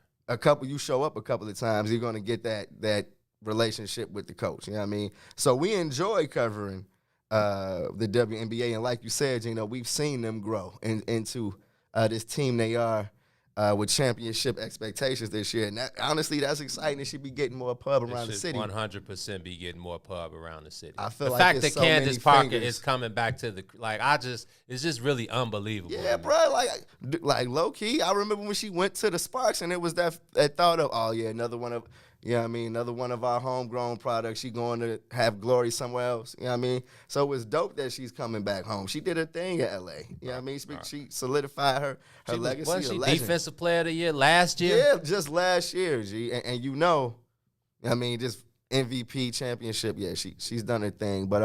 You show up a couple of times, you're going to get that relationship with the coach. You know what I mean? So we enjoy covering the WNBA. And like you said, you know, we've seen them grow into this team they are with championship expectations this year. And honestly, that's exciting. It should be getting more pub around the city. 100% be getting more pub around the city. I feel the like fact that so Candace many Parker fingers. is coming back to it's just really unbelievable. Yeah, bro. Like low key, I remember when she went to the Sparks and it was that thought of, oh yeah, another one of, You know what I mean? Another one of our homegrown products. She going to have glory somewhere else. You know what I mean? So it's dope that she's coming back home. She did her thing at LA. You know what I mean? She solidified her legacy. Wasn't she legend. Defensive Player of the Year last year? Yeah, just last year, G. And you know, I mean, just MVP championship. Yeah, she's done her thing. But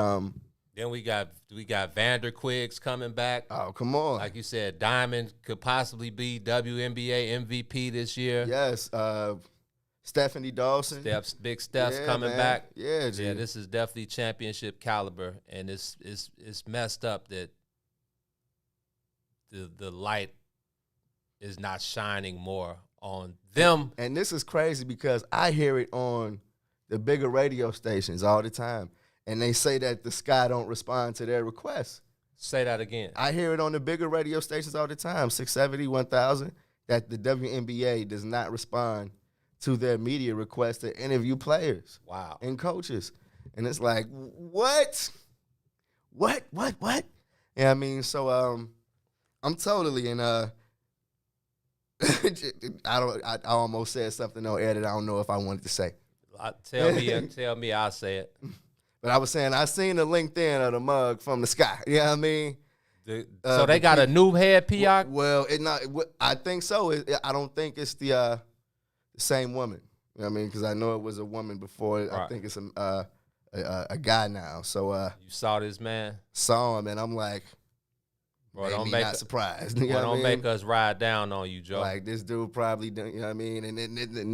then we got Vanderquigs coming back. Oh, come on. Like you said, Diamond could possibly be WNBA MVP this year. Yes. Stephanie Dawson. Big Steph's coming back. Yeah, G. Yeah, this is definitely championship caliber. And it's messed up that the light is not shining more on them. And this is crazy because I hear it on the bigger radio stations all the time. And they say that the Sky don't respond to their requests. Say that again. I hear it on the bigger radio stations all the time, 670, 1000, that the WNBA does not respond to their media requests to interview players. Wow. And coaches. And it's like, what? What? Yeah, I mean, so I'm totally in I almost said something on air that I don't know if I wanted to say. Tell me, I'll say it. But I was saying I seen the LinkedIn of the mug from the Sky. You know what I mean? So they got a new head PR? Well, I think so. I don't think it's the same woman. You know what I mean? Because I know it was a woman before. Right. I think it's a guy now. So you saw this man? Saw him, and I'm like, bro, not surprised. You know don't make us ride down on you, Joe. Like this dude probably, you know what I mean? And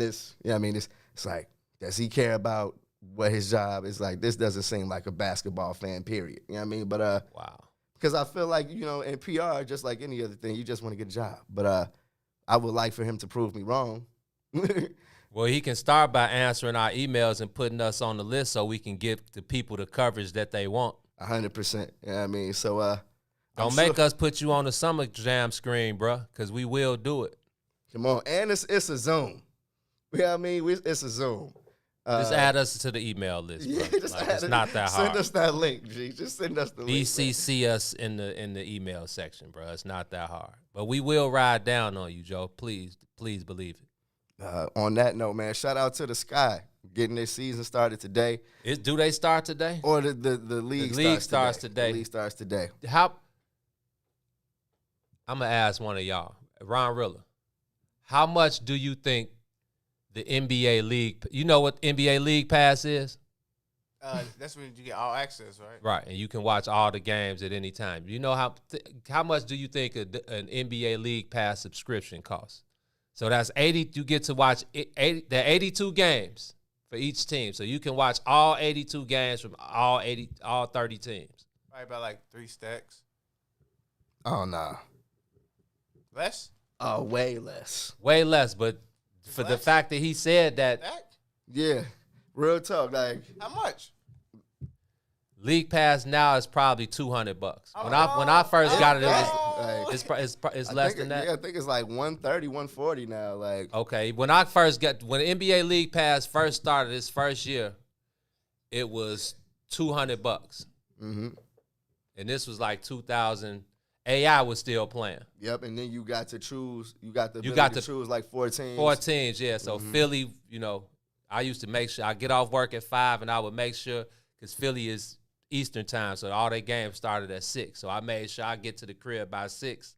this, you know what I mean? It's like, does he care about what his job is? Like, this doesn't seem like a basketball fan, period. You know what I mean? But wow. Because I feel like, you know, in PR, just like any other thing, you just want to get a job. But I would like for him to prove me wrong. Well, he can start by answering our emails and putting us on the list so we can give the people the coverage that they want. 100%. You know what I mean? So don't make us put you on the Summer Jam screen, bro, because we will do it. Come on. And it's a Zoom. You know what I mean? It's a Zoom. Just add us to the email list, bro. Yeah, it's not that hard. Send us that link, G. Just send us the link. BCC us in the email section, bro. It's not that hard. But we will ride down on you, Joe. Please believe it. On that note, man, shout out to the Sky getting their season started today. Do they start today? Or the league, starts today. The league starts today. I'm going to ask one of y'all, Ron Rilla, how much do you think the NBA league, you know what NBA League Pass is? That's when you get all access, right? Right, and you can watch all the games at any time. You know how much do you think an NBA League Pass subscription costs? So that's 80. You get to watch 82 games for each team. So you can watch all 82 games from all 30 teams. Probably about like 3 stacks. Oh, nah. Less? Oh, way less. Way less, but for the fact that he said that. Yeah, real talk. Like, how much? League Pass now is probably $200. When I first got it, it's less than that. Yeah, I think it's like 130, 140 now. Like, okay, when NBA League Pass first started its first year, it was $200. Mm-hmm. And this was like 2000. AI was still playing. Yep, and then you got to choose. You got the ability to choose like 4 teams. 4 teams, yeah. So Philly, you know, I used to make sure I get off work at 5, and I would make sure because Philly is Eastern time, so all their games started at 6. So I made sure I get to the crib by 6,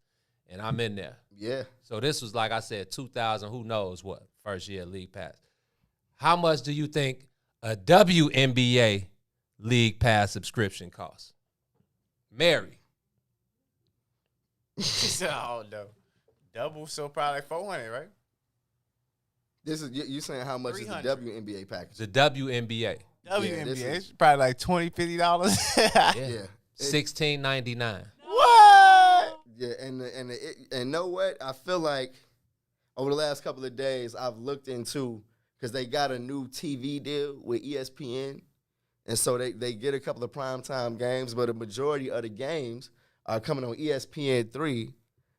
and I'm in there. Yeah. So this was, like I said, 2000, who knows what, first year League Pass. How much do you think a WNBA League Pass subscription costs? Mary. Oh, no. Double, so probably like 400, right? This is you saying how much 300. Is the WNBA package? The WNBA. WNBA, it's probably like $20, $50. Yeah. $16.99. What? Yeah, and know what? I feel like over the last couple of days I've looked into, because they got a new TV deal with ESPN, and so they get a couple of primetime games, but a majority of the games are coming on ESPN3,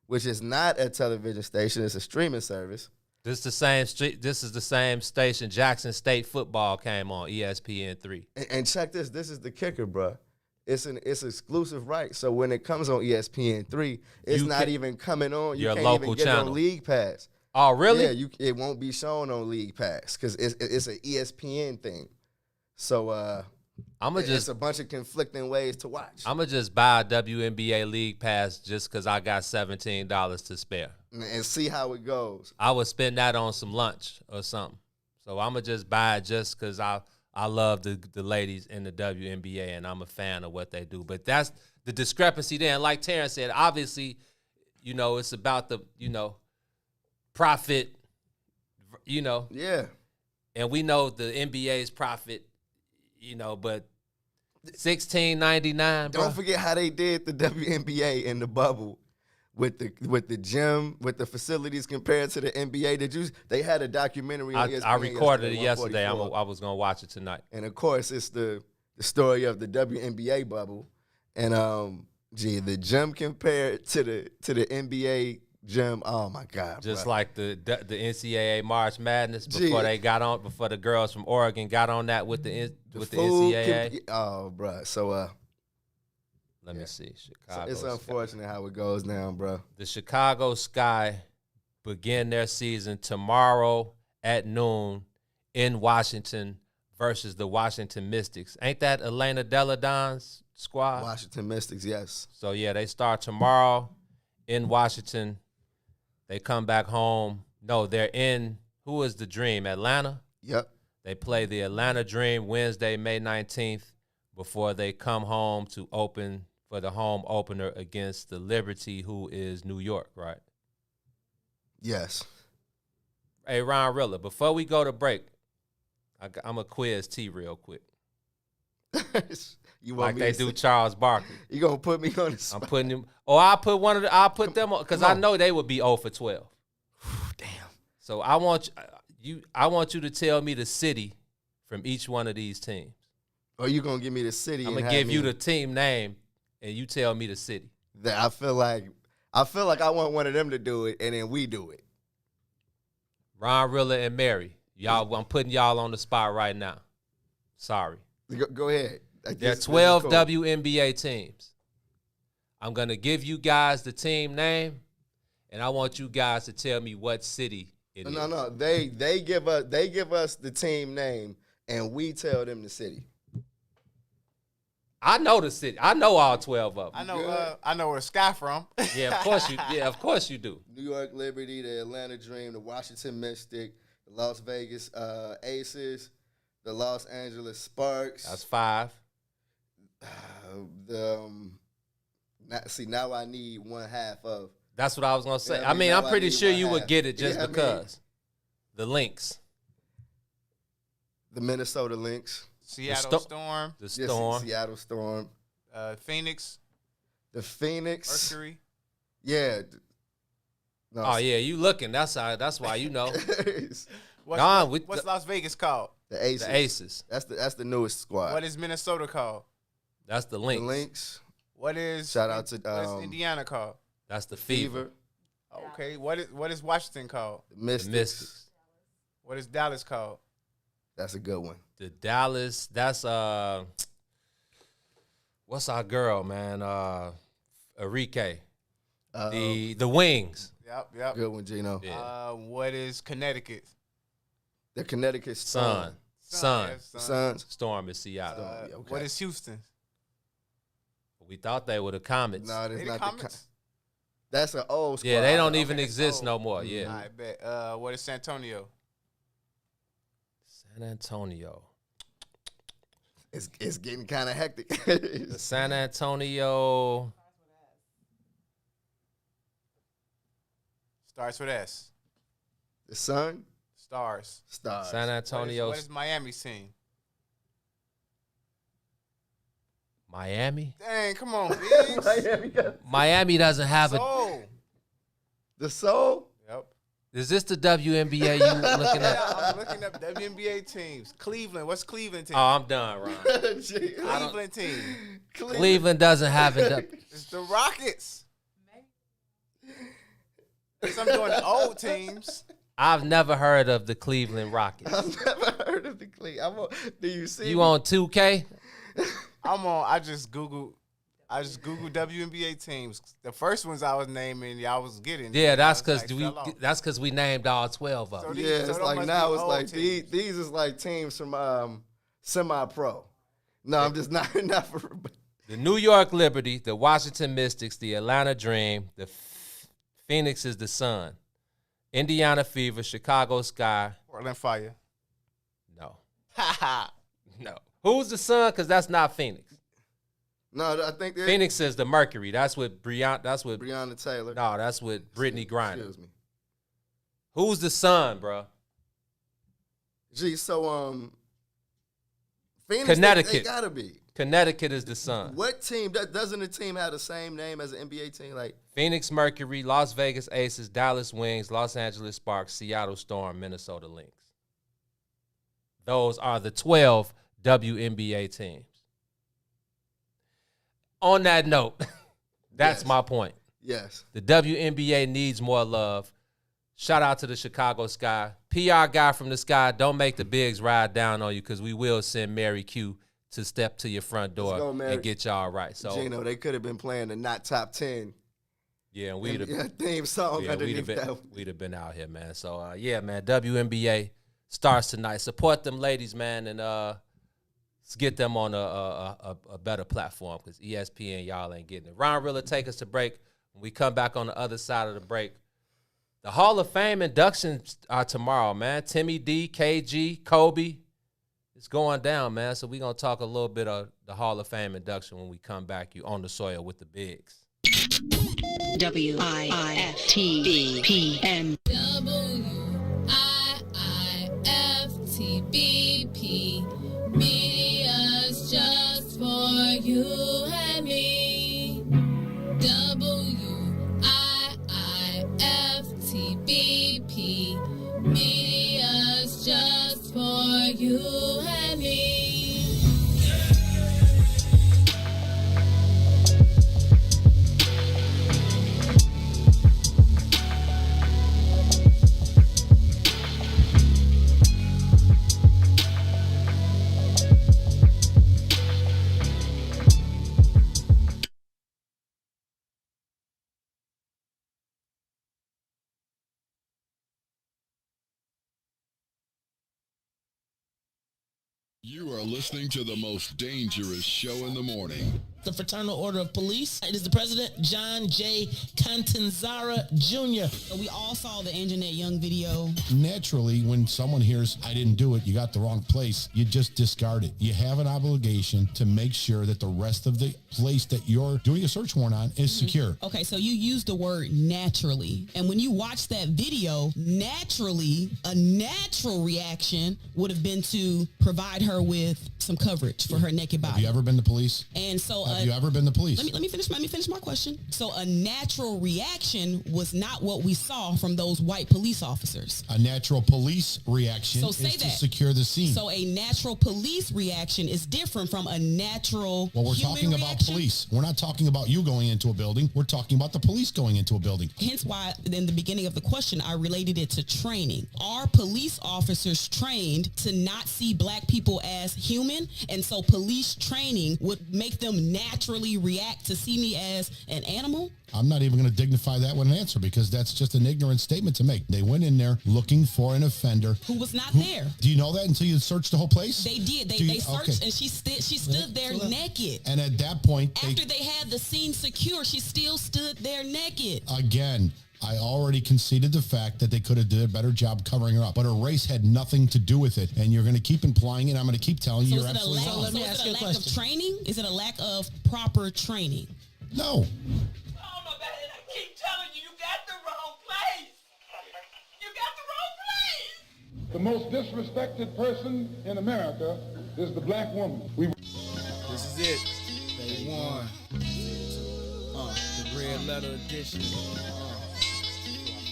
which is not a television station; it's a streaming service. This is the same station Jackson State football came on ESPN3. And check this. This is the kicker, bro. It's exclusive right. So when it comes on ESPN3, it's not even coming on. You can't even get it on League Pass. Oh, really? Yeah, it won't be shown on League Pass because it's an ESPN thing. So it's a bunch of conflicting ways to watch. I'm going to just buy a WNBA League Pass just because I got $17 to spare. And see how it goes. I would spend that on some lunch or something. So I'm going to just buy it just because I love the ladies in the WNBA and I'm a fan of what they do. But that's the discrepancy there. And like Terrence said, obviously, it's about the, profit, Yeah. And we know the NBA's profit, but $16.99. Don't forget how they did the WNBA in the bubble with the gym, with the facilities compared to the NBA. They had a documentary on ESPN. I recorded it yesterday. I was gonna watch it tonight. And of course, it's the story of the WNBA bubble, and the gym compared to the NBA gym. Oh my God! Just like the NCAA March Madness before the girls from Oregon got on that with the NCAA. Bro. So let me see. Chicago. It's unfortunate how it goes now, bro. The Chicago Sky begin their season tomorrow at noon in Washington versus the Washington Mystics. Ain't that Elena Deladon's squad? Washington Mystics, yes. So yeah, they start tomorrow in Washington. They come back home. No, they're in, who is the Dream? Atlanta? Yep. They play the Atlanta Dream Wednesday, May 19th, before they come home to open for the home opener against the Liberty, who is New York, right? Yes. Hey, Ron Rilla, before we go to break, I'm going to quiz T real quick. You want like they do Charles Barkley. You going to put me on the spot? I'm putting him. Or I'll put them on, because I know they would be 0 for 12. Damn. So I want you to tell me the city from each one of these teams. Or you going to give me the city? I'm going to give you the team name, and you tell me the city. I feel like I want one of them to do it, and then we do it. Ron Rilla and Mary. I'm putting y'all on the spot right now. Sorry. Go ahead. There are 12 WNBA teams. I'm going to give you guys the team name, and I want you guys to tell me what city it is. No. They give us the team name, and we tell them the city. I know the city. I know all 12 of them. I know where Sky from. Yeah, of course you do. New York Liberty, the Atlanta Dream, the Washington Mystic, the Las Vegas Aces, the Los Angeles Sparks. That's 5. Now I need one half of. That's what I was gonna say. I'm pretty sure you would get it just because. The Lynx. The Minnesota Lynx. Seattle Storm. The Storm. Seattle Storm. Phoenix. The Phoenix. Mercury. Yeah. No, oh yeah, you looking? That's why you know. What's Las Vegas called? The Aces. The Aces. That's the newest squad. What is Minnesota called? That's the Lynx. The Lynx. What is shout out to what's Indiana called? That's the Fever. Okay. What is Washington called? The Mystics. What is Dallas called? That's a good one. The Dallas. That's what's our girl, man? Enrique. The Wings. Yep. Good one, Gino. Yeah. What is Connecticut? The Connecticut Sun. Suns. Storm is Seattle. Okay. What is Houston? We thought they were the Comets. No, that's not the Comets. That's an old squad. Yeah, they don't even exist no more. Yeah. I bet. What is San Antonio? San Antonio. It's getting kind of hectic. The San Antonio. Starts with S. The Sun. Stars. San Antonio. What is Miami's team? Miami? Dang, come on, Miami doesn't have The Soul? Yep. Is this the WNBA you looking at? I'm looking up WNBA teams. Cleveland. What's Cleveland team? Oh, I'm done, Ron. Cleveland team. Cleveland doesn't have it. It's the Rockets. Some doing the old teams. I've never heard of the Cleveland Rockets. I've never heard of the Cleveland. Do you see? You on 2K? I just Googled. I just Googled WNBA teams. The first ones I was naming, y'all was getting. Yeah, that's because we named all 12 of them. It's like now it's like these is like teams from semi-pro. No, I'm just not for. The New York Liberty, the Washington Mystics, the Atlanta Dream, the Phoenix is the Sun, Indiana Fever, Chicago Sky, Portland Fire. No. No. Who's the Sun? Because that's not Phoenix. No, I think Phoenix is the Mercury. That's with Breonna Taylor. No, that's with Brittany Griner. Excuse me. Who's the Sun, bro? Gee, so Phoenix, Connecticut. They gotta be. Connecticut is the Sun. What team doesn't a team have the same name as an NBA team? Like Phoenix Mercury, Las Vegas Aces, Dallas Wings, Los Angeles Sparks, Seattle Storm, Minnesota Lynx. Those are the 12 WNBA teams. On that note, that's my point. Yes. The WNBA needs more love. Shout out to the Chicago Sky. PR guy from the Sky, don't make the bigs ride down on you because we will send Mary Q to step to your front door and get y'all right. So Gino, they could have been playing the not top 10. Yeah, and we'd have theme song underneath we'd have been out here, man. So yeah, man, WNBA starts tonight. Support them ladies, man, and let's get them on a better platform because ESPN, y'all ain't getting it. Ron Rilla, take us to break. When we come back on the other side of the break, the Hall of Fame inductions are tomorrow, man. Timmy D, KG, Kobe. It's going down, man. So we're going to talk a little bit of the Hall of Fame induction when we come back. You on the soil with the bigs. WIIFTBPM. WIIFTBP. Media's just for you and me. WIIFTBP. Media's just for you and me. You are listening to the most dangerous show in the morning. The Fraternal Order of Police. It is the president, John J. Catanzara Jr. We all saw the Anjanette Young video. Naturally, when someone hears, I didn't do it, you got the wrong place, you just discard it. You have an obligation to make sure that the rest of the place that you're doing a search warrant on is secure. Okay, so you used the word naturally. And when you watch that video, naturally, a natural reaction would have been to provide her with some coverage for her naked body. Have you ever been to police? And so have you ever been to police? Let me finish my question. So a natural reaction was not what we saw from those white police officers. A natural police reaction to secure the scene. So a natural police reaction is different from a natural Well, we're human talking reaction. about police. We're not talking about you going into a building. We're talking about the police going into a building. Hence why in the beginning of the question, I related it to training. Are police officers trained to not see black people as human? And so police training would make them naturally react to see me as an animal? I'm not even going to dignify that with an answer because that's just an ignorant statement to make. They went in there looking for an offender. Who was not there. Do you know that until you searched the whole place? They did. They searched and she stood there naked. And at that point... After they had the scene secure, she still stood there naked. Again... I already conceded the fact that they could have did a better job covering her up. But her race had nothing to do with it. And you're going to keep implying it. I'm going to keep telling you you're absolutely wrong. Let me ask you a question. Of training? Is it a lack of proper training? No. Keep telling you, you got the wrong place. You got the wrong place. The most disrespected person in America is the black woman. This is it. Day one. The red letter edition.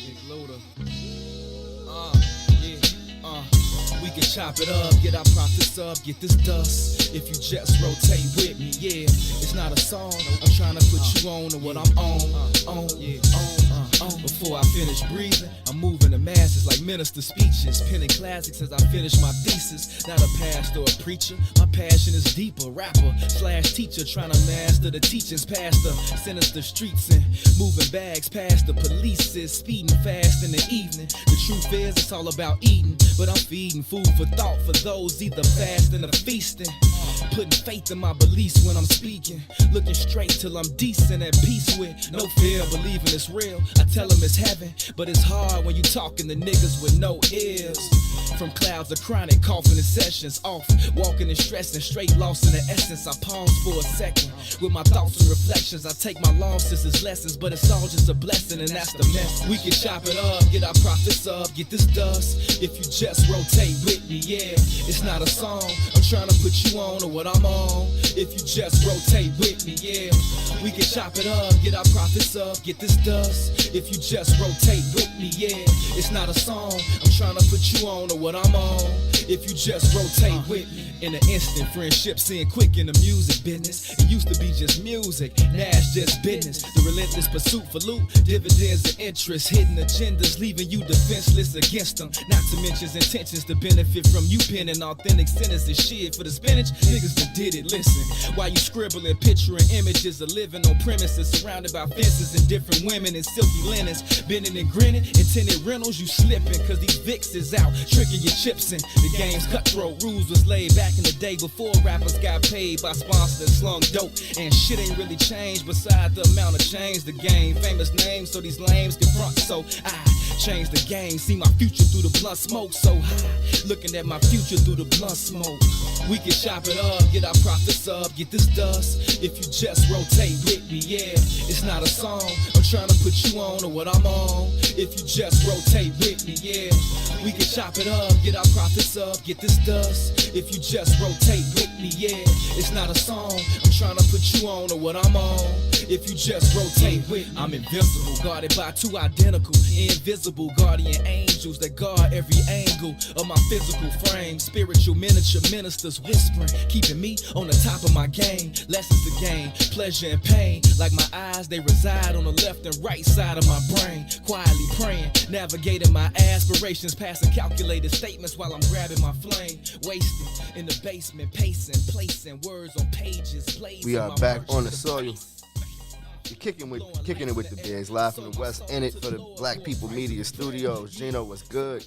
Big Luda. We can chop it up, get our profits up, get this dust. If you just rotate with me, yeah. It's not a song. I'm trying to put you on to what I'm on. Before I finish breathing, I'm moving the masses like minister speeches, penning classics as I finish my thesis. Not a pastor or a preacher, my passion is deeper. Rapper / teacher, trying to master the teachings past the sinister streets and moving bags past the police is speeding fast in the evening. The truth is it's all about eating, but I'm feeding food for thought for those either fasting or feasting. Putting faith in my beliefs when I'm speaking, looking straight till I'm decent at peace with no fear, believing it's real. I tell them it's heaven, but it's hard when you talking to niggas with no ears. From clouds of chronic coughing in sessions, off walking and stressing, straight lost in the essence. I pause for a second with my thoughts and reflections. I take my losses as lessons, but it's all just a blessing, and that's the mess. We can chop it up, get our profits up, get this dust. If you just rotate with me, yeah, it's not a song I'm trying to put you on or what I'm on. If you just rotate with me, yeah, we can chop it up, get our profits up, get this dust. If you just rotate with me, yeah, it's not a song I'm trying to put you on or what I'm on. If you just rotate with me. In an instant, friendship seeing quick in the music business. It used to be just music, now it's just business. The relentless pursuit for loot, dividends and interest, hidden agendas, leaving you defenseless against them. Not to mention intentions to benefit from you penning authentic sentences. Shit for the spinach, niggas that did it. Listen, while you scribbling, picturing images of living on premises, surrounded by fences and different women in silky linens, bending and grinning, intended rentals, you slipping, cause these Vicks is out, tricking your chips in. The game's cutthroat, rules was laid back in the day before rappers got paid by sponsors, slung dope, and shit ain't really changed beside the amount of change the game. Famous names so these lames can front, so I change the game. See my future through the blunt smoke so high, looking at my future through the blunt smoke. We can chop it up, get our profits up, get this dust. If you just rotate with me, yeah, it's not a song I'm trying to put you on or what I'm on. If you just rotate with me, yeah, we can chop it up, get our profits up, get this dust. If you just rotate with me, yeah, it's not a song I'm trying to put you on or what I'm on. If you just rotate with me, I'm invincible, guarded by two identical, invisible guardian angels that guard every angle of my physical frame. Spiritual miniature ministers whispering, keeping me on the top of my game. Lessons to gain, pleasure and pain. Like my eyes, they reside on the left and right side of my brain. Quietly praying, navigating my aspirations, passing calculated statements while I'm grabbing my flame. Wasted in the basement, pacing, placing words on pages. We are back on the soil. You're kicking it with the Bigs, live from the West in it for the Black People Media Studios. Gino, what's good?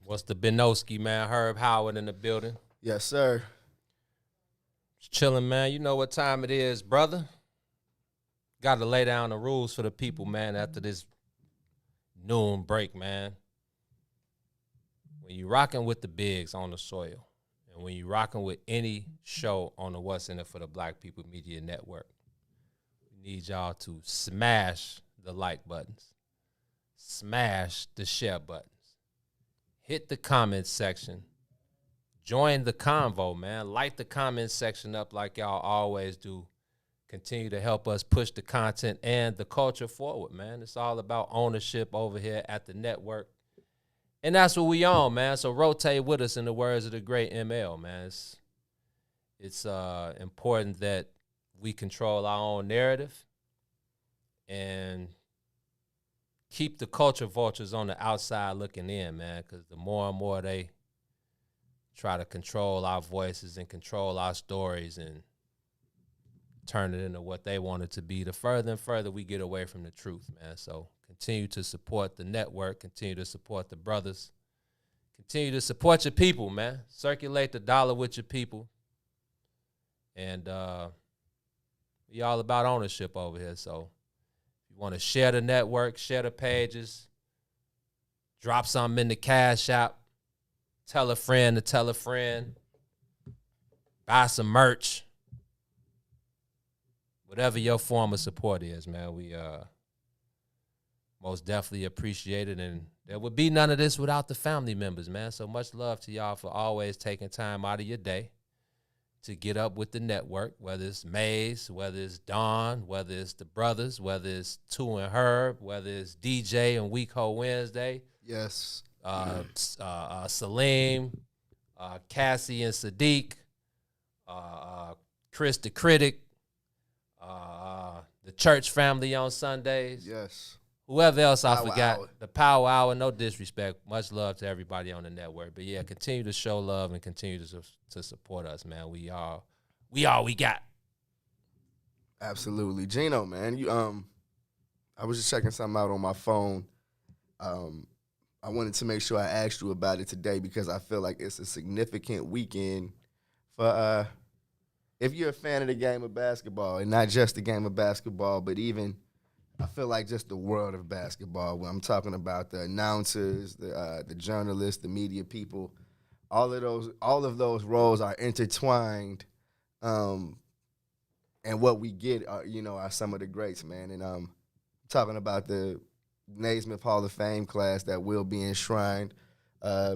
What's the Benoski, man? Herb Howard in the building. Yes, sir. Just chilling, man. You know what time it is, brother. Got to lay down the rules for the people, man, after this noon break, man. When you rocking with the Bigs on the soil, and when you rocking with any show on the What's in It for the Black People Media Network, we need y'all to smash the like buttons, smash the share buttons, hit the comment section, join the convo, man. Light the comment section up like y'all always do. Continue to help us push the content and the culture forward, man. It's all about ownership over here at the network. And that's what we on, man. So rotate with us, in the words of the great ML, man. It's important that we control our own narrative and keep the culture vultures on the outside looking in, man, because the more and more they try to control our voices and control our stories and turn it into what they want it to be, the further and further we get away from the truth, man. So continue to support the network, continue to support the brothers, continue to support your people, man. Circulate the dollar with your people. And we all about ownership over here. So if you want to share the network, share the pages, drop something in the Cash App, tell a friend to tell a friend, buy some merch. Whatever your form of support is, man, we most definitely appreciate it. And there would be none of this without the family members, man. So much love to y'all for always taking time out of your day to get up with the network, whether it's Maze, whether it's Dawn, whether it's the brothers, whether it's Two and Herb, whether it's DJ and Week Ho Wednesday. Yes. Salim, Cassie and Sadiq, Chris the Critic, the church family on Sundays. Yes. whoever else I Power forgot. Hour. The Power Hour, no disrespect. Much love to everybody on the network. But, yeah, continue to show love and continue to support us, man. We all we got. Absolutely. Gino, man, I was just checking something out on my phone. I wanted to make sure I asked you about it today because I feel like it's a significant weekend for if you're a fan of the game of basketball, and not just the game of basketball, but even I feel like just the world of basketball. When I'm talking about the announcers, the journalists, the media people, all of those roles are intertwined. And what we get are some of the greats, man. And talking about the Naismith Hall of Fame class that will be enshrined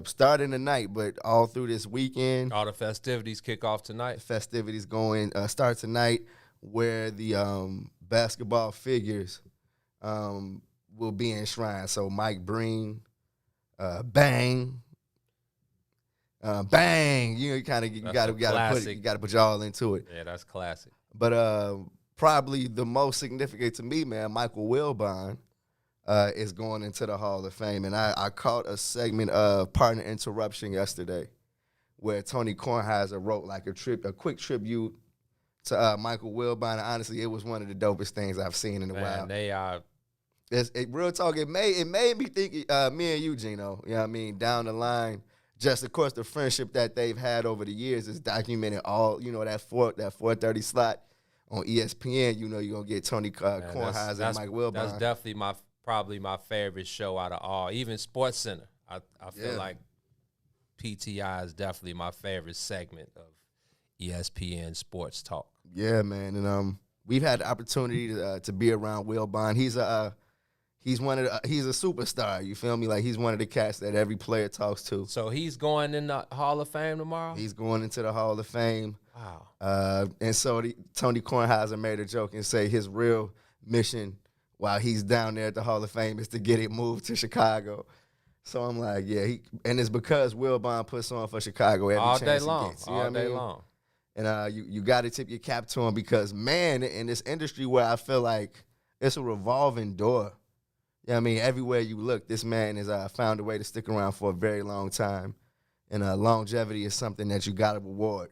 starting tonight, but all through this weekend. All the festivities kick off tonight. The festivities start tonight, where the basketball figures will be enshrined. So Mike Breen, Bang. Bang! You got to put y'all into it. Yeah, that's classic. But probably the most significant to me, man, Michael Wilbon is going into the Hall of Fame. And I caught a segment of Partner Interruption yesterday where Tony Kornheiser wrote like a quick tribute to Michael Wilbon. And honestly, it was one of the dopest things I've seen in a while. They are. Real talk, it made me think, me and Eugene, you know what I mean, down the line. Just, of course, the friendship that they've had over the years is documented all, that 4:30 slot on ESPN. You're going to get Tony Kornheiser and Mike Wilbon. That's definitely probably my favorite show out of all. Even Sports Center. I feel like PTI is definitely my favorite segment of ESPN Sports Talk. Yeah, man. And we've had the opportunity to be around Wilbon. He's a superstar. You feel me? Like, he's one of the cats that every player talks to. So he's going in the Hall of Fame tomorrow? He's going into the Hall of Fame. Wow. And so Tony Kornheiser made a joke and say his real mission while he's down there at the Hall of Fame is to get it moved to Chicago. So I'm like, yeah, and it's because Wilbon puts on for Chicago every all chance day long. he gets. All day long. And you got to tip your cap to him because, man, in this industry where I feel like it's a revolving door. Yeah, I mean, everywhere you look, this man has found a way to stick around for a very long time. And longevity is something that you got to reward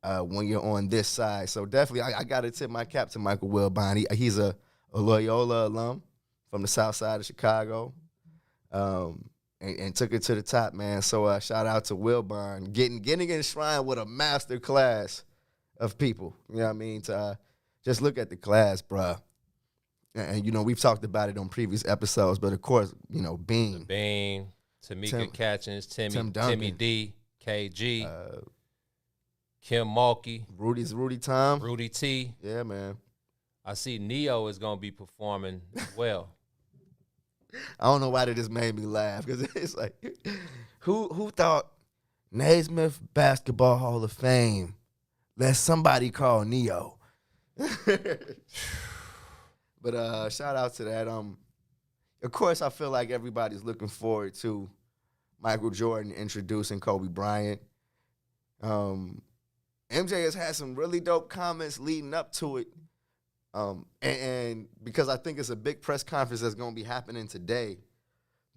when you're on this side. So definitely, I got to tip my cap to Michael Wilbon. He's a Loyola alum from the south side of Chicago and took it to the top, man. So shout out to Wilbon, getting enshrined with a master class of people. You know what I mean? To just look at the class, bruh. And, we've talked about it on previous episodes, but, of course, Bean. Bean, Tamika Catchings, Timmy D, KG, Kim Mulkey. Rudy Tom. Rudy T. Yeah, man. I see Neo is going to be performing well. I don't know why that just made me laugh, because it's like, who thought Naismith Basketball Hall of Fame, let somebody call Neo? But shout out to that. Of course, I feel like everybody's looking forward to Michael Jordan introducing Kobe Bryant. MJ has had some really dope comments leading up to it. And because I think it's a big press conference that's going to be happening today.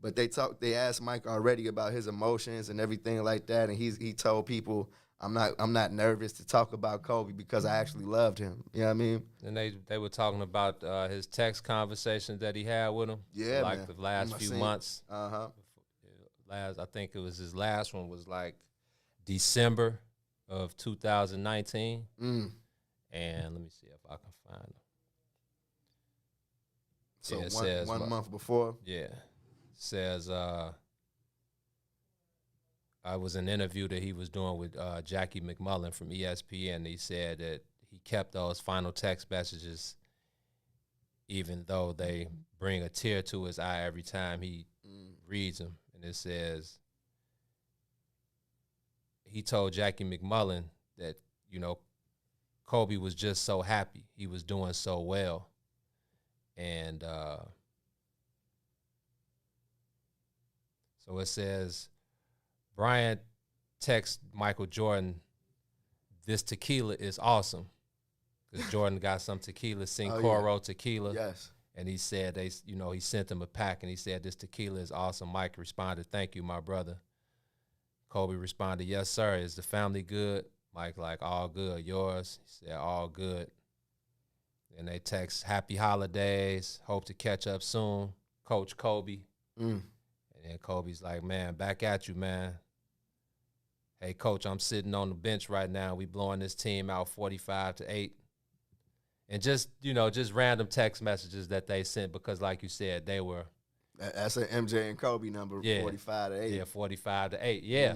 But they asked Mike already about his emotions and everything like that, and he told people, I'm not nervous to talk about Kobe because I actually loved him. You know what I mean? And they were talking about his text conversations that he had with him. Yeah, like man. The last few months. Uh-huh. I think it was his last one was like December of 2019. And let me see if I can find them. So yeah, one says, month before? Yeah. Says I was an interview that he was doing with Jackie McMullen from ESPN. He said that he kept those final text messages even though they bring a tear to his eye every time he reads them. And it says he told Jackie McMullen that, Kobe was just so happy. He was doing so well. And so it says, Bryant texts Michael Jordan, this tequila is awesome. Because Jordan got some tequila, Sincoro tequila. Yes. And he said he sent him a pack, and he said, "This tequila is awesome." Mike responded, "Thank you, my brother." Kobe responded, "Yes, sir. Is the family good?" Mike, like, "All good." "Yours?" He said, "All good." And they text, "Happy holidays. Hope to catch up soon. Coach Kobe." And then Kobe's like, "Man, back at you, man. Hey, coach, I'm sitting on the bench right now. We blowing this team out 45-8. And just random text messages that they sent because, like you said, they were. That's an MJ and Kobe number, 45-8. Yeah, 45-8. Yeah,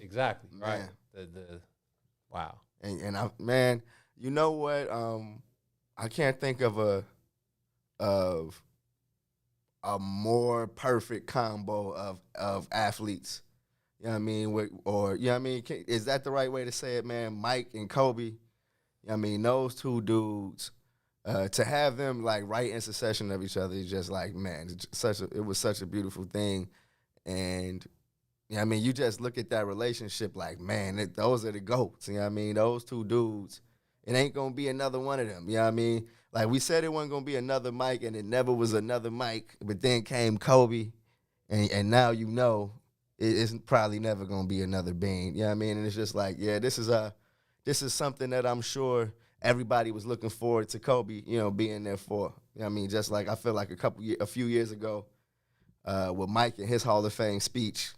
exactly. Man. Right. Wow. And man, you know what? I can't think of a more perfect combo of athletes. You know what I mean? Is that the right way to say it, man? Mike and Kobe. You know what I mean? Those two dudes, to have them like right in succession of each other is just like, man, it was such a beautiful thing. And you know what I mean, you just look at that relationship like, man, those are the GOATs. You know what I mean? Those two dudes. It ain't gonna be another one of them. You know what I mean? Like we said, it wasn't gonna be another Mike, and it never was another Mike. But then came Kobe, and now you know it's probably never gonna be another Bean. You know what I mean? And it's just like, yeah, this is something that I'm sure everybody was looking forward to Kobe, being there for. You know what I mean? Just like I feel like a few years ago, with Mike and his Hall of Fame speech.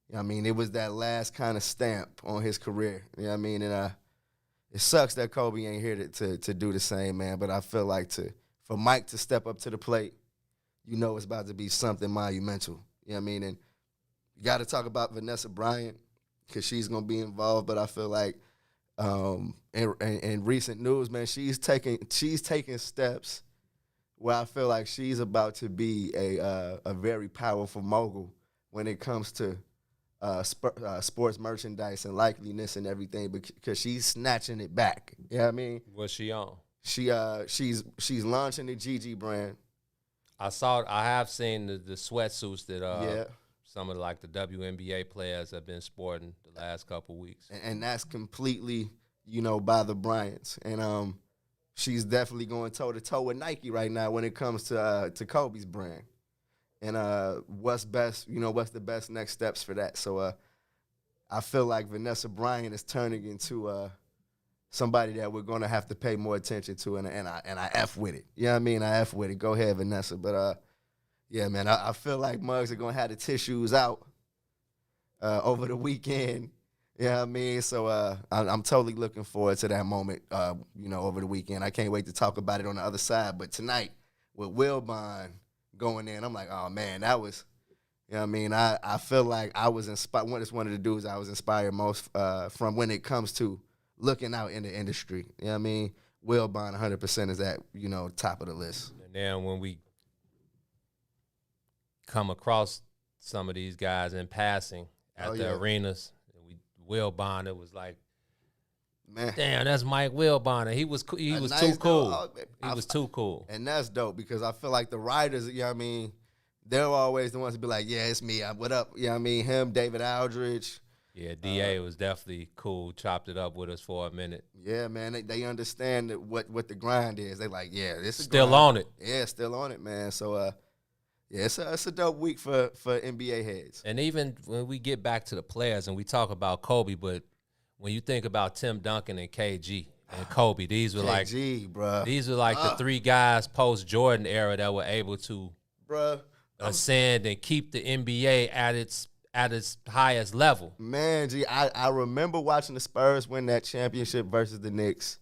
You know what I mean? It was that last kind of stamp on his career. You know what I mean? And it sucks that Kobe ain't here to do the same, man. But I feel like for Mike to step up to the plate, it's about to be something monumental. You know what I mean? And you got to talk about Vanessa Bryant because she's going to be involved. But I feel like in recent news, man, she's taking steps where I feel like she's about to be a very powerful mogul when it comes to sports merchandise and likeliness and everything, because she's snatching it back. You know what I mean? What's she on? She's launching the GG brand. I have seen the sweatsuits that some of the WNBA players have been sporting the last couple weeks. And that's completely, by the Bryants. And she's definitely going toe-to-toe with Nike right now when it comes to Kobe's brand. And what's best, what's the best next steps for that? So I feel like Vanessa Bryant is turning into somebody that we're going to have to pay more attention to, and I F with it. You know what I mean? I F with it. Go ahead, Vanessa. But, yeah, man, I feel like Muggs are going to have the tissues out over the weekend. You know what I mean? So I'm totally looking forward to that moment, over the weekend. I can't wait to talk about it on the other side. But tonight, with Wilbon going in, I'm like, oh, man, that was, you know what I mean? I feel like I was inspired. It's one of the dudes I was inspired most from when it comes to looking out in the industry. You know what I mean? Wilbon 100% is at, top of the list. And then when we come across some of these guys in passing at the arenas, Wilbon, it was like, man, damn, that's Mike Wilbon. He was nice too cool. He was too cool. And that's dope because I feel like the writers, you know what I mean, they're always the ones to be like, yeah, it's me. What up? You know what I mean? Him, David Aldridge. Yeah, DA was definitely cool. Chopped it up with us for a minute. Yeah, man. They understand what the grind is. They like, yeah, this is still on it. Yeah, still on it, man. So, yeah, it's a dope week for NBA heads. And even when we get back to the players and we talk about Kobe, but when you think about Tim Duncan and KG and Kobe, these were the three guys post Jordan era that were able to ascend and keep the NBA at its highest level. Man, I remember watching the Spurs win that championship versus the Knicks.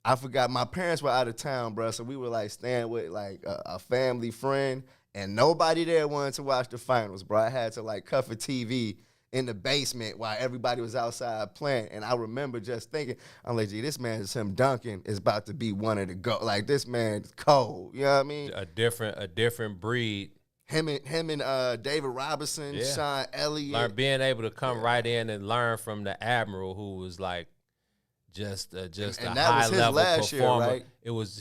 I forgot my parents were out of town, bro, so we were staying with a family friend, and nobody there wanted to watch the finals, bro. I had to cuff a TV in the basement while everybody was outside playing. And I remember just thinking, I'm like, this man, Tim Duncan, is about to be one of the go. This man's cold. You know what I mean? A different breed. Him and David Robinson, Sean Elliott. Being able to come right in and learn from the Admiral, who was just a high level performer. Year, right? It was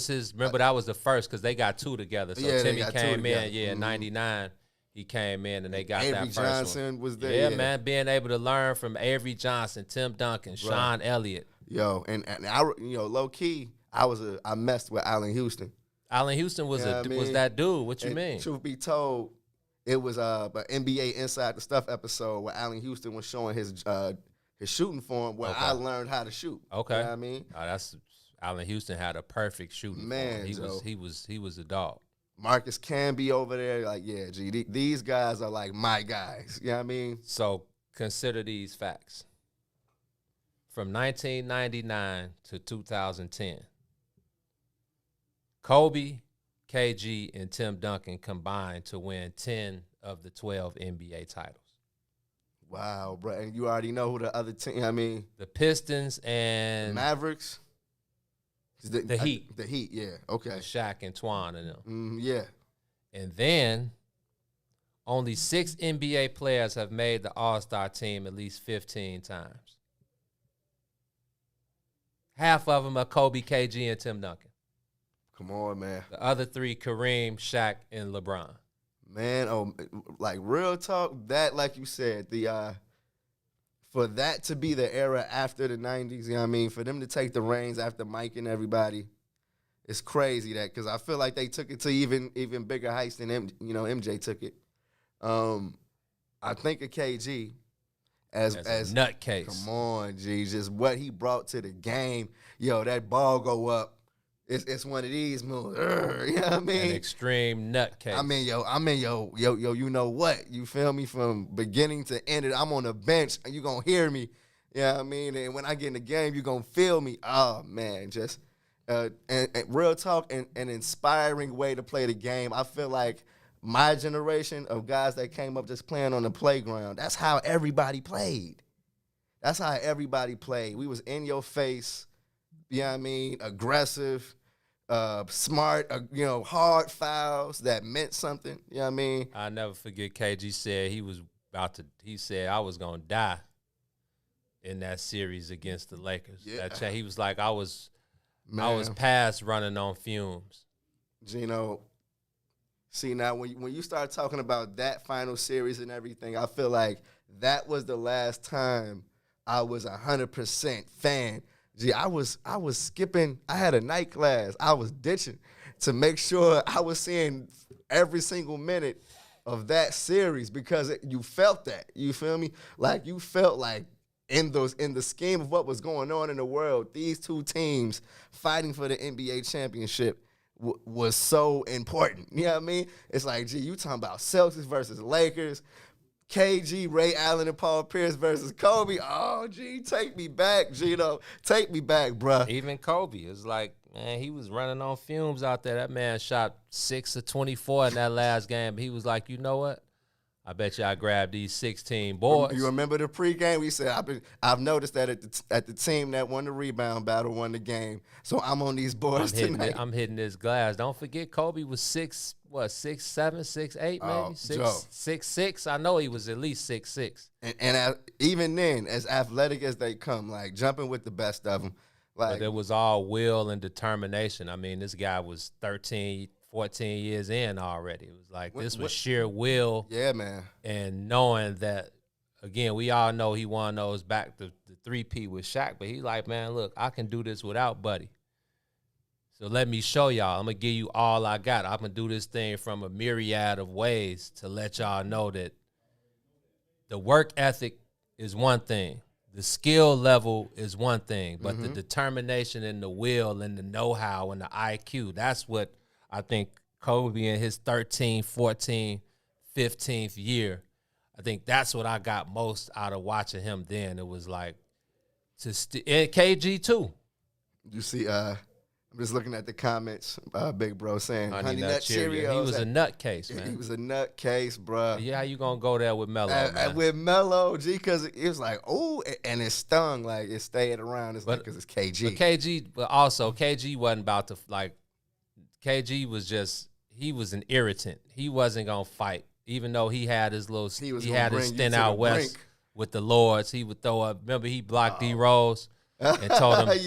his. Remember, that was the first because they got two together. So Timmy came in, in '99. He came in and they got Avery that first Johnson one. was there. Yeah, man, being able to learn from Avery Johnson, Tim Duncan, Sean Elliott. Yo, and I, low key, I messed with Allen Houston. Allen Houston was was that dude. What you mean? Truth be told, it was an NBA Inside the Stuff episode where Allen Houston was showing his shooting form where I learned how to shoot. Okay. You know what I mean? That's Allen Houston had a perfect shooting Man, form. He was a dog. Marcus Camby over there, like, yeah, G, these guys are like my guys. You know what I mean? So consider these facts. From 1999 to 2010, Kobe, KG, and Tim Duncan combined to win 10 of the 12 NBA titles. Wow, bro. And you already know who the other team, I mean. The Pistons and Mavericks. The Heat. The Heat, yeah. Okay. Shaq and Twan and them. Yeah. And then only 6 NBA players have made the All-Star team at least 15 times. Half of them are Kobe, KG, and Tim Duncan. Come on, man. The other 3, Kareem, Shaq, and LeBron. Man, like real talk, that, like you said, for that to be the era after the 90s, you know what I mean? For them to take the reins after Mike and everybody, it's crazy that, because I feel like they took it to even bigger heights than MJ took it. I think of KG as a nutcase. Come on, G, just what he brought to the game. Yo, that ball go up. It's one of these moves. You know what I mean? An extreme nutcase. I mean, yo, you know what? You feel me? From beginning to end, I'm on the bench, and you going to hear me. You know what I mean? And when I get in the game, you going to feel me. Oh, man, just and real talk, an inspiring way to play the game. I feel like my generation of guys that came up just playing on the playground, that's how everybody played. That's how everybody played. We was in your face, you know what I mean, aggressive, smart, hard fouls that meant something, you know what I mean? I never forget KG said he said I was going to die in that series against the Lakers. Yeah. He was like, I was past running on fumes. Gino, see, now when you start talking about that final series and everything, I feel like that was the last time I was 100% fan. Gee, I was skipping. I had a night class. I was ditching to make sure I was seeing every single minute of that series because you felt that. You feel me? Like you felt like in the scheme of what was going on in the world, these two teams fighting for the NBA championship was so important. You know what I mean? It's like, gee, you talking about Celtics versus Lakers, KG, Ray Allen, and Paul Pierce versus Kobe. Oh, gee, take me back, Gino. Take me back, bruh. Even Kobe is like, man, he was running on fumes out there. That man shot 6 of 24 in that last game. He was like, you know what? I bet you I grabbed these 16 boys. You remember the pregame? We said I've noticed that at the team that won the rebound battle won the game. So I'm on these boys tonight. I'm hitting this glass. Don't forget Kobe was 6'7", 6'8", maybe 6'6". I know he was at least 6'6". And even then, as athletic as they come, like jumping with the best of them, but it was all will and determination. I mean, this guy was 13, 14 years in already. It was like this was sheer will. Yeah, man. And knowing that, again, we all know he won those back the 3P with Shaq, but he's like, man, look, I can do this without Buddy. So let me show y'all. I'm going to give you all I got. I'm going to do this thing from a myriad of ways to let y'all know that the work ethic is one thing. The skill level is one thing, but the determination and the will and the know-how and the IQ, that's what I think Kobe in his 13, 14, 15th year, I think that's what I got most out of watching him then. It was like, and KG too. You see, I'm just looking at the comments, Big Bro saying Honey Nut Cheerios. He was a nutcase, man. He was a nutcase, bro. Yeah, how you going to go there with Melo, man? With Melo, G, because it was like, oh, and it stung, like it stayed around. It's like, because it's KG. But also, KG wasn't about to, like, KG was just, he was an irritant. He wasn't going to fight. Even though he had his little, he had his stint out west with the Lords. He would throw up, remember he blocked D Rose and told him,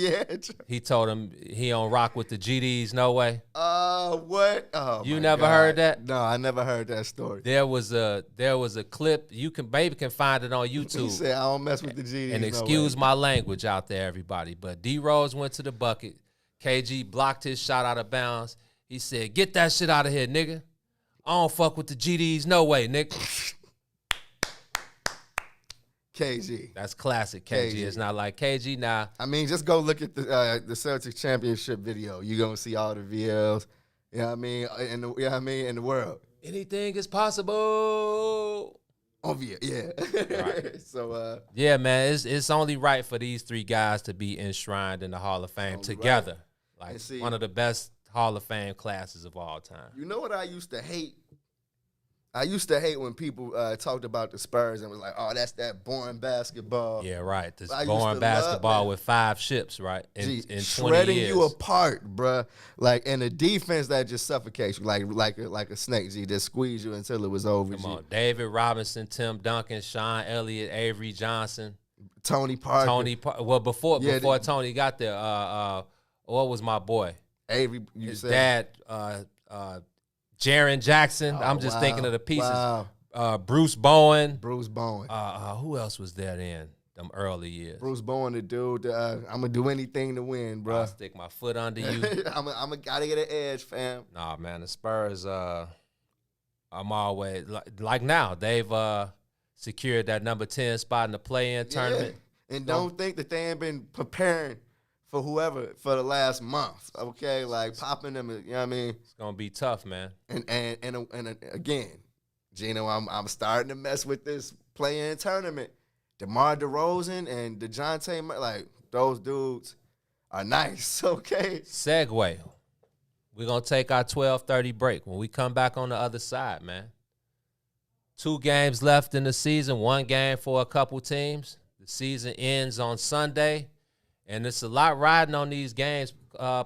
he told him he don't rock with the GDs, no way. What? Oh, you never heard that? No, I never heard that story. There was a clip, baby can find it on YouTube. He said, I don't mess with the GDs, and excuse my language out there, everybody, but D Rose went to the bucket. KG blocked his shot out of bounds. He said, "Get that shit out of here, nigga. I don't fuck with the GDs, no way, nigga." KG. That's classic KG. It's not like KG now. I mean, just go look at the Celtics championship video. You're going to see all the VLs, you know what I mean, in the world. Anything is possible. Oh, yeah. Right. So, yeah, man, it's only right for these three guys to be enshrined in the Hall of Fame together. Right. Like, one of the best Hall of Fame classes of all time. You know what I used to hate? I used to hate when people talked about the Spurs and was like, "Oh, that's that boring basketball." Yeah, right. This boring basketball with 5 ships, right? In 20 shredding years. you apart, bruh. Like, and a defense that just suffocates you, like a snake, G, that squeeze you until it was over. Come on, David Robinson, Tim Duncan, Sean Elliott, Avery Johnson, Tony Parker. Well, before Tony got there, what was my boy? Avery. His dad. Jaren Jackson. I'm just thinking of the pieces. Wow. Bruce Bowen. Who else was there in them early years? Bruce Bowen, the dude. I'm gonna do anything to win, bro. I'll stick my foot under you. I'm gotta get an edge, fam. Nah, man, the Spurs. I'm always like now they've secured that number 10 spot in the play-in tournament. And don't think that they ain't been preparing for whoever for the last month, okay? Like popping them, you know what I mean? It's gonna be tough, man. And again, Gino, I'm starting to mess with this play-in tournament. DeMar DeRozan and DeJounte, like those dudes are nice, okay? Segue. We're gonna take our 12:30 break. When we come back on the other side, man. 2 games left in the season, 1 game for a couple teams. The season ends on Sunday. And it's a lot riding on these games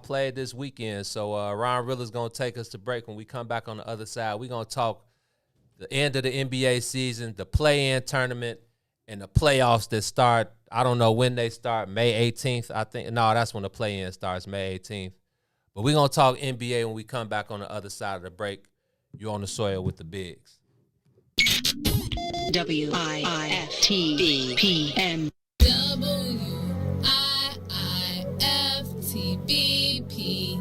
played this weekend. So Ron Riller's going to take us to break. When we come back on the other side, we're going to talk the end of the NBA season, the play-in tournament, and the playoffs that start, I don't know when they start, May 18th, I think. No, that's when the play-in starts, May 18th. But we're going to talk NBA when we come back on the other side of the break. You're on the soil with the Bigs. WIFTBPM. WIFTBP.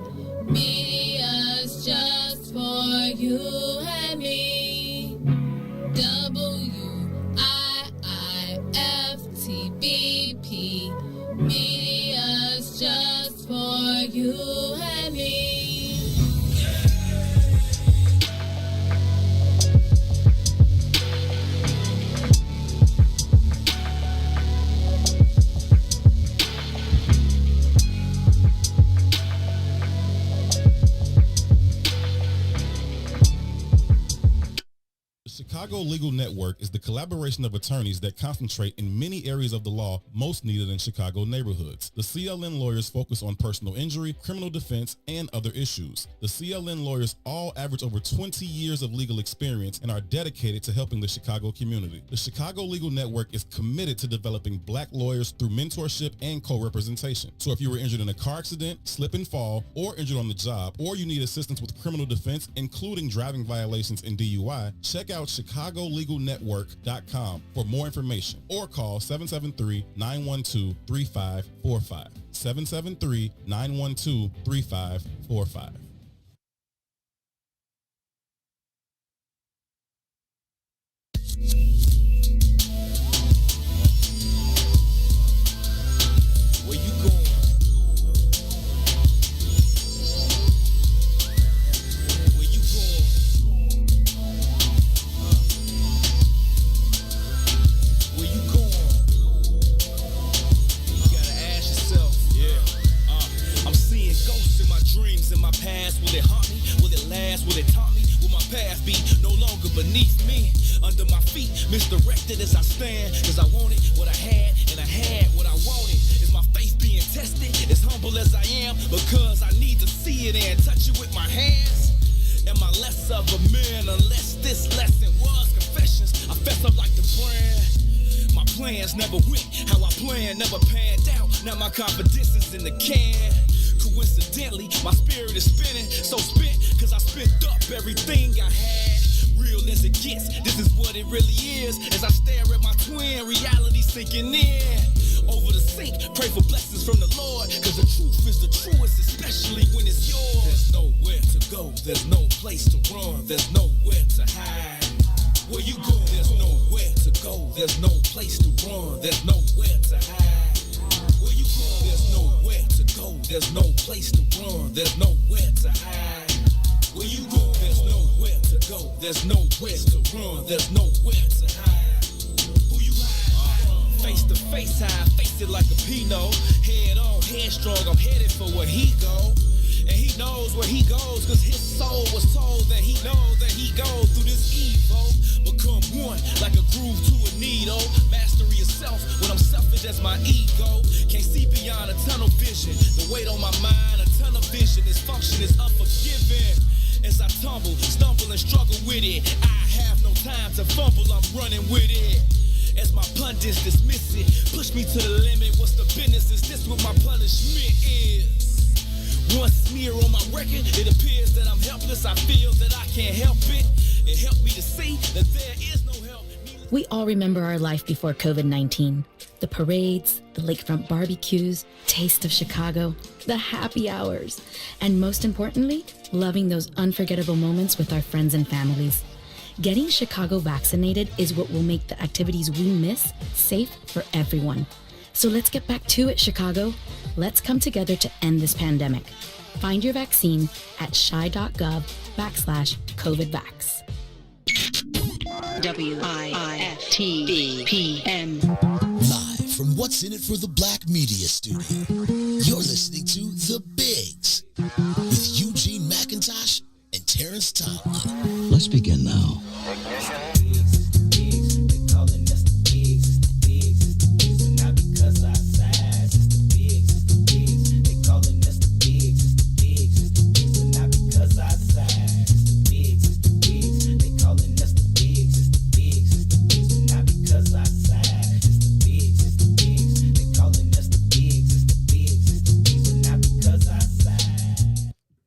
Media's just for you and me. WIFTBP. Media's just for you and me. Chicago Legal Network is the collaboration of attorneys that concentrate in many areas of the law most needed in Chicago neighborhoods. The CLN lawyers focus on personal injury, criminal defense, and other issues. The CLN lawyers all average over 20 years of legal experience and are dedicated to helping the Chicago community. The Chicago Legal Network is committed to developing black lawyers through mentorship and co-representation. So if you were injured in a car accident, slip and fall, or injured on the job, or you need assistance with criminal defense, including driving violations and DUI, check out ChicagoLegalNetwork.com for more information or call 773-912-3545. 773-912-3545. Where you going? Where you going? Where you going? You gotta ask yourself. Yeah. I'm seeing ghosts in my dreams, in my past. Will it haunt me? Will it last? Will it taunt me? Will my path be no longer beneath me? Under my feet, misdirected as I stand. Cause I wanted what I had, and I had what I wanted. Is my faith being tested? As humble as I am, because I need to see it and touch it with my hands. Am I less of a man unless this lesson was confessions? I fess up like the brand. My plans never went how I planned, never panned out. Now my confidence is in the can. Coincidentally, my spirit is spinning, so spent, cause I spent up everything I had. Real as it gets, this is what it really is. As I stare at my twin, reality sinking in. Over the sink, pray for blessings from the Lord, cause the truth is the truest, especially when it's yours. nowhere to go, there's no place to run, there's nowhere to hide. Where you go, there's nowhere to go, there's no place to run, there's nowhere to hide. Where you go, there's nowhere to go, there's no place to run, there's nowhere to hide. Where you go, there's nowhere to go, there's no place to run, there's nowhere to hide. Who you hide? Face to face, I face it like a Pinot. Head on, headstrong, I'm headed for where he go. And he knows where he goes, cause his soul was told that he knows that he goes through this evil. Become one, like a groove to a needle. Mastery of self, when I'm selfish as my ego. Can't see beyond a tunnel vision. The weight on my mind, a ton of vision. This function is unforgiving. As I tumble, stumble, and struggle with it, I have no time to fumble, I'm running with it. As my pundits dismiss it, push me to the limit. What's the business? Is this what my punishment is? One smear on my record, it appears that I'm helpless. I feel that I can't help it. It helped me to see that there is no help. We all remember our life before COVID-19. The parades, the lakefront barbecues, taste of Chicago, the happy hours, and most importantly, loving those unforgettable moments with our friends and families. Getting Chicago vaccinated is what will make the activities we miss safe for everyone. So let's get back to it, Chicago. Let's come together to end this pandemic. Find your vaccine at chi.gov/COVIDvax. WIFTBPM. Live from What's in It for the Black Media Studio, you're listening to The Bigs with Eugene McIntosh and Terrence Tomlin. Let's begin now.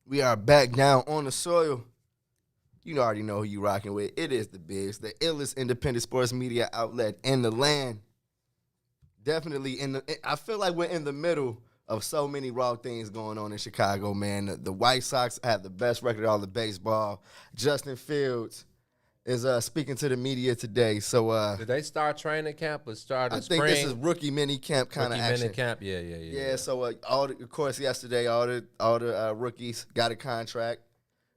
We are back down on the soil. You already know who you rocking with. It is the Bigs, the illest independent sports media outlet in the land. Definitely I feel like we're in the middle of so many raw things going on in Chicago, man. The White Sox have the best record of all the baseball. Justin Fields is speaking to the media today. So did they start training camp or start in spring? I think this is rookie mini camp kind of action. Mini camp, yeah. Yeah, so of course yesterday all the rookies got a contract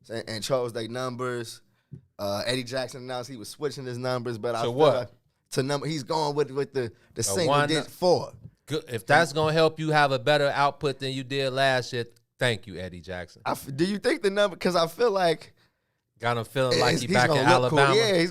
and chose their numbers. Eddie Jackson announced he was switching his numbers, but I feel like he's going with the single digit 4. Good. If that's gonna help you have a better output than you did last year, thank you, Eddie Jackson. Do you think the number? Because I feel like got him feeling like he's back in Alabama. Cool. Yeah,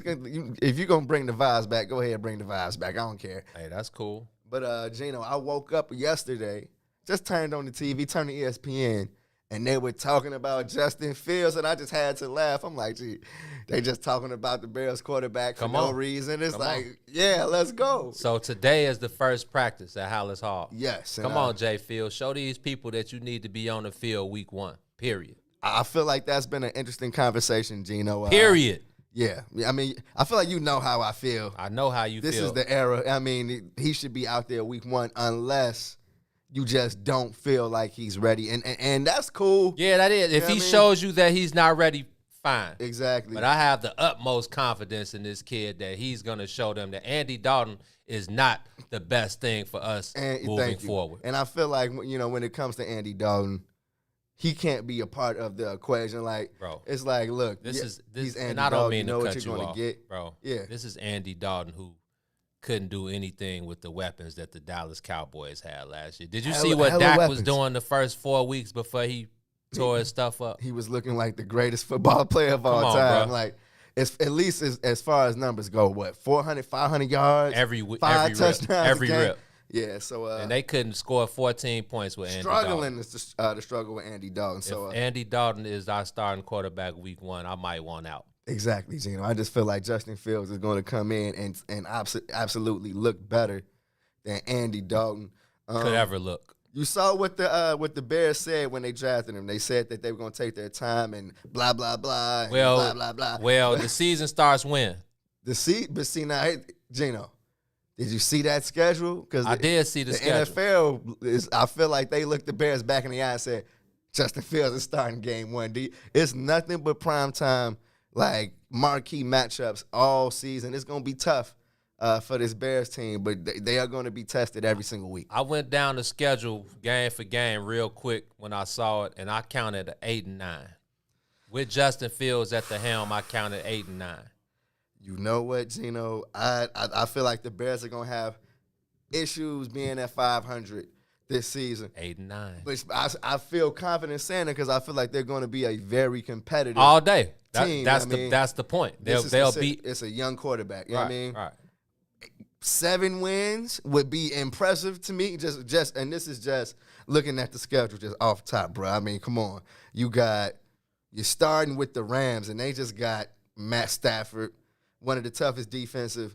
if you're gonna bring the vibes back, go ahead and bring the vibes back. I don't care. Hey, that's cool. But Gino, I woke up yesterday, just turned on the TV, turned to ESPN, and they were talking about Justin Fields, and I just had to laugh. I'm like, gee, they just talking about the Bears quarterback for no reason. It's yeah, let's go. So today is the first practice at Hallis Hall. Yes. Come on, Jay Fields. Show these people that you need to be on the field week 1, period. I feel like that's been an interesting conversation, Gino. Period. Yeah. I mean, I feel like you know how I feel. I know how you feel. This is the era. I mean, he should be out there week 1 unless you just don't feel like he's ready. And that's cool. Yeah, that is. If he shows you that he's not ready, fine. Exactly. But I have the utmost confidence in this kid that he's going to show them that Andy Dalton is not the best thing for us moving forward. And I feel like, when it comes to Andy Dalton, he can't be a part of the equation. Like, bro, it's like, look, he's Andy and I don't mean Dalton. to cut you off, get. Bro. Yeah, this is Andy Dalton who couldn't do anything with the weapons that the Dallas Cowboys had last year. Did you see what Dak was doing the first 4 weeks before he tore his stuff up? He was looking like the greatest football player of all time. Bro. Like, it's, at least as far as numbers go, 400, 500 yards, 5 touchdowns, every rip. Yeah, so and they couldn't score 14 points with Andy Dalton. Struggling is the struggle with Andy Dalton. So if Andy Dalton is our starting quarterback week 1, I might want out. Exactly, Gino. I just feel like Justin Fields is going to come in and absolutely look better than Andy Dalton could ever look. You saw what the Bears said when they drafted him. They said that they were going to take their time and blah blah blah. And blah blah blah. Well, the season starts when? But see now, hey, Gino. Did you see that schedule? Because I did see the schedule. NFL I feel like they looked the Bears back in the eye and said, Justin Fields is starting game one. It's nothing but primetime, like, marquee matchups all season. It's going to be tough for this Bears team, but they are going to be tested every single week. I went down the schedule game for game real quick when I saw it, and I counted 8-9. With Justin Fields at the helm, I counted 8-9. You know what, Gino? I feel like the Bears are going to have issues being at 500 this season. 8-9. But I feel confident saying it because I feel like they're going to be a very competitive all day. team. That's the point. They'll beat. It's a young quarterback. You know what I mean? Right. 7 wins would be impressive to me. Just and this is just looking at the schedule just off top, bro. I mean, come on. You're starting with the Rams, and they just got Matt Stafford, one of the toughest defenses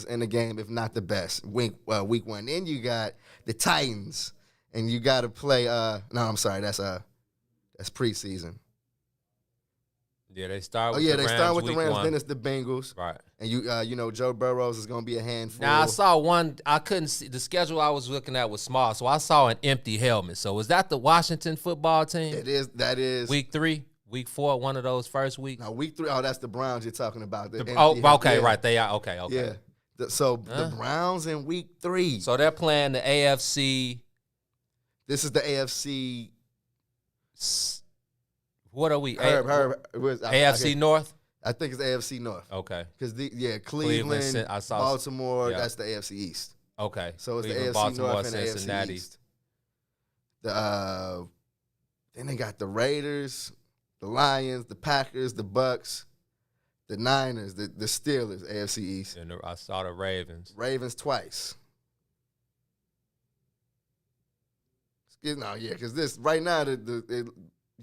in the game, if not the best. Week one. Then you got the Titans, and you got to play. No, I'm sorry. That's preseason. Yeah, they start with the Rams. They start with the Rams. One. Then it's the Bengals. Right. And you know Joe Burrows is going to be a handful. Now I saw one. I couldn't see the schedule I was looking at was small, so I saw an empty helmet. So was that the Washington football team? It is. That is week 3, week 4, one of those first weeks. No, week 3. Oh, that's the Browns you're talking about. Okay, right. They are okay. Yeah. The Browns in week 3. So they're playing the AFC. This is the AFC. What are we? AFC North? I think it's AFC North. Okay. Because Cleveland, Baltimore, yeah. That's the AFC East. Okay. So it's Cleveland, the AFC Baltimore, North and the Cincinnati. AFC East. Then they got the Raiders, the Lions, the Packers, the Bucks, the Niners, the Steelers, AFC East. And I saw the Ravens. Ravens twice. Because this right now the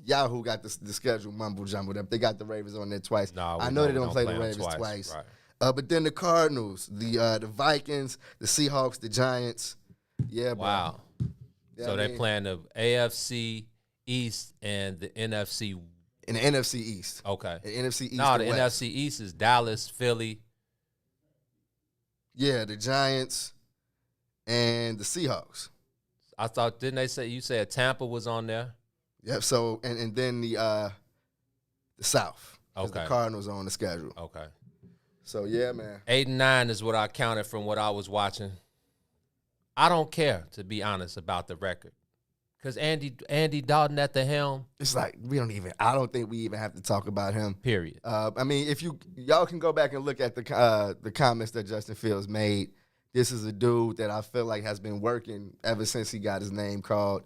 Yahoo got the schedule mumble jumbled up. They got the Ravens on there twice. No, I know they don't play the Ravens twice. Right. But then the Cardinals, the Vikings, the Seahawks, the Giants. Yeah, bro. Wow. Yeah, so they're playing the AFC East and the NFC. In the NFC East. Okay. The NFC East. No, the West. NFC East is Dallas, Philly. Yeah, the Giants and the Seahawks. I thought, didn't they say you said Tampa was on there? Yep. So and then the South. Okay. The Cardinals are on the schedule. Okay. So yeah, man. 8-9 is what I counted from what I was watching. I don't care, to be honest, about the record. Because Andy Dalton at the helm. It's like I don't think we even have to talk about him. Period. I mean, if y'all can go back and look at the comments that Justin Fields made. This is a dude that I feel like has been working ever since he got his name called.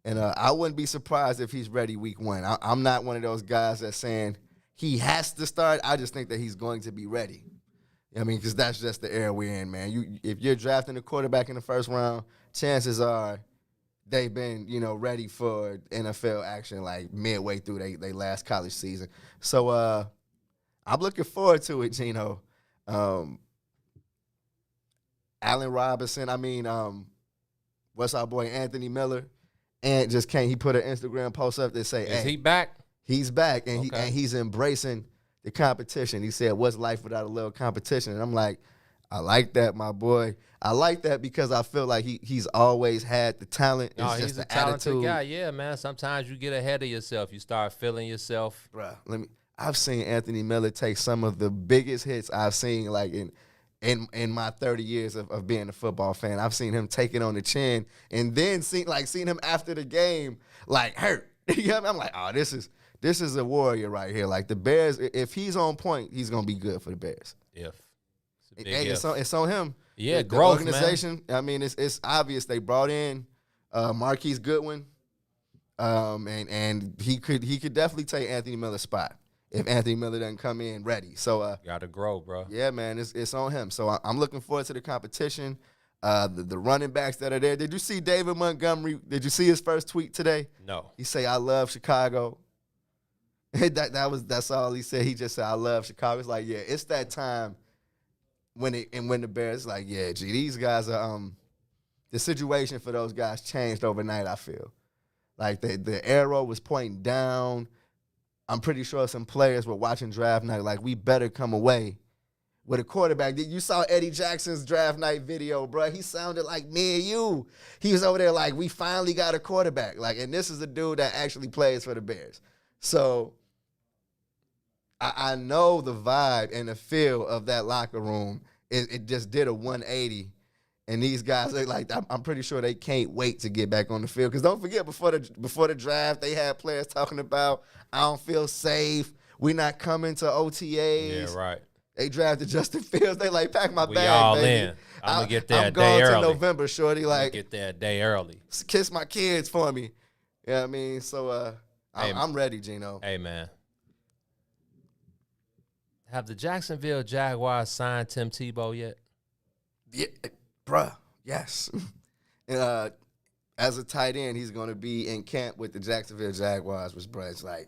And I wouldn't be surprised if he's ready week 1. I'm not one of those guys that's saying he has to start. I just think that he's going to be ready. I mean, because that's just the era we're in, man. If you're drafting a quarterback in the first round, chances are they've been, ready for NFL action like midway through their last college season. So I'm looking forward to it, Gino. Allen Robinson, what's our boy Anthony Miller? And he put an Instagram post up that say, Is he back? He's back, and Okay. he's embracing the competition. He said, what's life without a little competition? And I'm like, I like that, my boy. I like that because I feel like he's always had the talent. No, it's he's just a the talented attitude. guy. Yeah, man. Sometimes you get ahead of yourself. You start feeling yourself. Bruh, I've seen Anthony Miller take some of the biggest hits I've seen like in my 30 years of being a football fan. I've seen him take it on the chin and then seen him after the game like hurt. You know what I mean? I'm like, oh, this is a warrior right here. Like the Bears, if he's on point, he's gonna be good for the Bears. It's on him. Yeah, the growth, organization. man. I mean, it's obvious they brought in Marquise Goodwin, and he could definitely take Anthony Miller's spot if Anthony Miller doesn't come in ready. So gotta grow, bro. Yeah, man, it's on him. So I'm looking forward to the competition. The running backs that are there. Did you see David Montgomery? Did you see his first tweet today? No. He say, "I love Chicago." That's all he said. He just said, "I love Chicago." It's like, yeah, it's that time when the Bears like, yeah, gee, these guys are the situation for those guys changed overnight. I feel like the arrow was pointing down. I'm pretty sure some players were watching draft night like, we better come away with a quarterback. You saw Eddie Jackson's draft night video, bro. He sounded like me and you. He was over there like, we finally got a quarterback. Like, and this is a dude that actually plays for the Bears. So I know the vibe and the feel of that locker room. It just did a 180. And these guys are like, I'm pretty sure they can't wait to get back on the field. Because don't forget, before the draft, they had players talking about, I don't feel safe. We're not coming to OTAs. Yeah, right. They drafted Justin Fields. They like, pack my We bag, all baby. in. I'm going to get there I'm a day early. going to November, shorty. Like, get there a day early. Kiss my kids for me. You know what I mean? So I'm ready, Gino. Hey, man. Have the Jacksonville Jaguars signed Tim Tebow yet? Yeah, bruh, yes. As a tight end, he's going to be in camp with the Jacksonville Jaguars, which, bruh, it's like,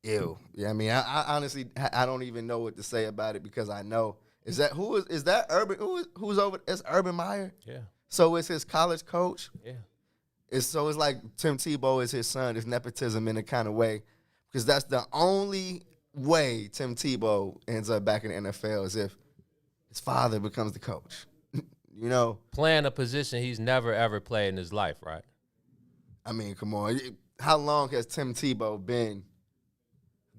ew. Yeah, I mean, I honestly, I don't even know what to say about it because I know. Is that Urban? Who's over? It's Urban Meyer? Yeah. So it's his college coach? Yeah. It's like Tim Tebow is his son. It's nepotism in a kind of way because that's the only way Tim Tebow ends up back in the NFL is if his father becomes the coach. You know? Playing a position he's never, ever played in his life, right? I mean, come on. How long has Tim Tebow been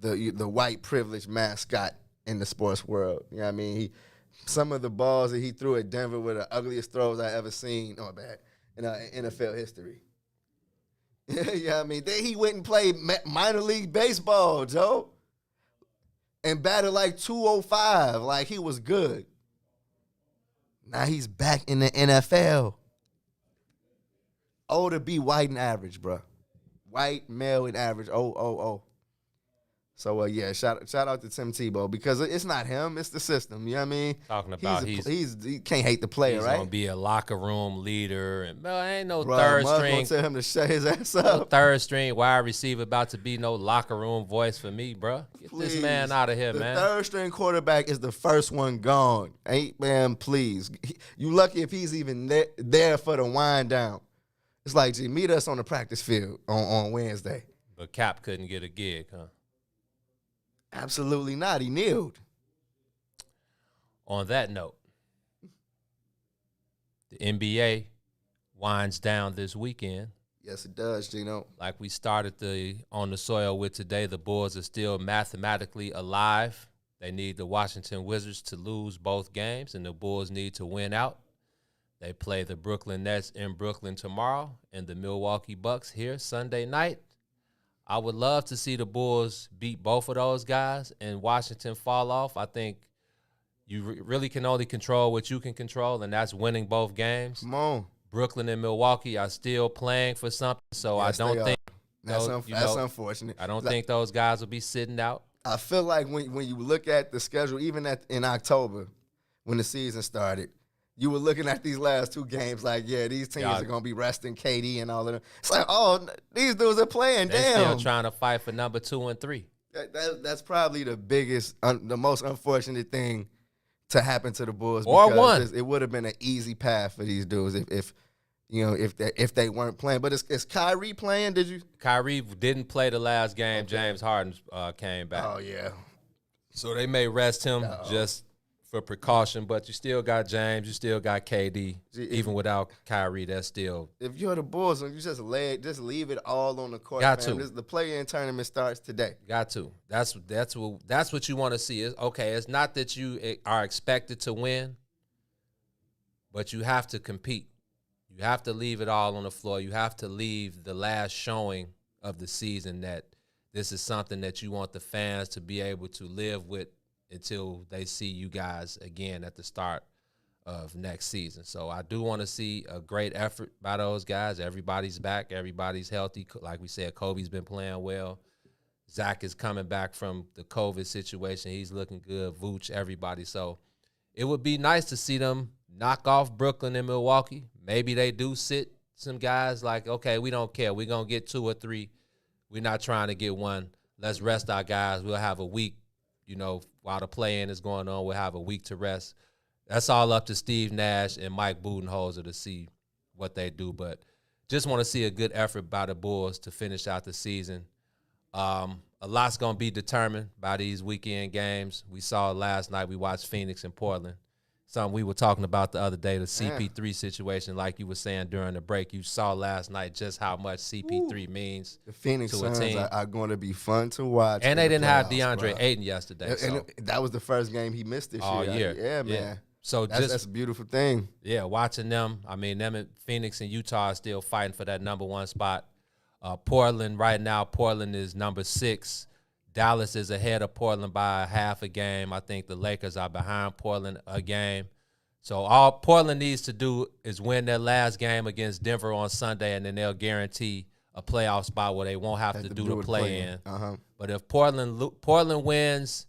the white privileged mascot in the sports world? You know what I mean? Some of the balls that he threw at Denver were the ugliest throws I ever seen. Oh, bad. In NFL history. Yeah, I mean, then he went and played minor league baseball, Joe, and batted like 205. Like, he was good. Now he's back in the NFL. O to be white and average, bro. White, male, and average. Oh. So, yeah, shout out to Tim Tebow because it's not him, it's the system. You know what I mean? Talking about he can't hate the player, he's right? He's going to be a locker room leader. And, well, ain't no Bro, third Muggs string. gonna tell him to shut his ass up. No third string wide receiver about to be no locker room voice for me, bro. Get this man out of here, man. The third string quarterback is the first one gone. Man, please. You lucky if he's even there for the wind down. It's like, gee, meet us on the practice field on Wednesday. But Cap couldn't get a gig, huh? Absolutely not. He kneeled. On that note, the NBA winds down this weekend. Yes, it does, Gino. Like we started on the soil with today, the Bulls are still mathematically alive. They need the Washington Wizards to lose both games, and the Bulls need to win out. They play the Brooklyn Nets in Brooklyn tomorrow and the Milwaukee Bucks here Sunday night. I would love to see the Bulls beat both of those guys and Washington fall off. I think you really can only control what you can control, and that's winning both games. Come on. Brooklyn and Milwaukee are still playing for something, so yes, I don't think that's unfortunate. I don't think those guys will be sitting out. I feel like when you look at the schedule, even in October, when the season started, you were looking at these last two games like, yeah, these teams are going to be resting KD and all of them. It's like, oh, these dudes are playing. They're Damn. still trying to fight for number 2 and 3. That's probably the biggest, the most unfortunate thing to happen to the Bulls. Or one. It would have been an easy path for these dudes if they weren't playing. But is Kyrie playing? Kyrie didn't play the last game. Okay. James Harden came back. Oh, yeah. So they may rest him just for precaution, but you still got James, you still got KD. Even without Kyrie, that's still. If you're the Bulls, you just leave it all on the court. Got man. to. The play-in tournament starts today. Got to. That's what you want to see. It's not that you are expected to win, but you have to compete. You have to leave it all on the floor. You have to leave the last showing of the season that this is something that you want the fans to be able to live with until they see you guys again at the start of next season. So I do want to see a great effort by those guys. Everybody's back. Everybody's healthy. Like we said, Kobe's been playing well. Zach is coming back from the COVID situation. He's looking good. Vooch, everybody. So it would be nice to see them knock off Brooklyn and Milwaukee. Maybe they do sit some guys like, okay, we don't care. We're going to get 2 or 3. We're not trying to get 1. Let's rest our guys. We'll have a week. While the play-in is going on, we'll have a week to rest. That's all up to Steve Nash and Mike Budenholzer to see what they do. But just want to see a good effort by the Bulls to finish out the season. I a lot's going to be determined by these weekend games. We saw last night. We watched Phoenix and Portland. Something we were talking about the other day, the CP3 situation, like you were saying during the break. You saw last night just how much CP3 means The Phoenix to a Suns team. are going to be fun to watch. And in they the didn't have playoffs, DeAndre bruh. Ayton yesterday. And that was the first game he missed this all year. Yeah, man. So that's a beautiful thing. Yeah, watching them. I mean, them in Phoenix and Utah are still fighting for that number 1 spot. Portland right now, Portland is number 6. Dallas is ahead of Portland by half a game. I think the Lakers are behind Portland a game. So all Portland needs to do is win their last game against Denver on Sunday, and then they'll guarantee a playoff spot where they won't have to do the play-in. But if Portland wins,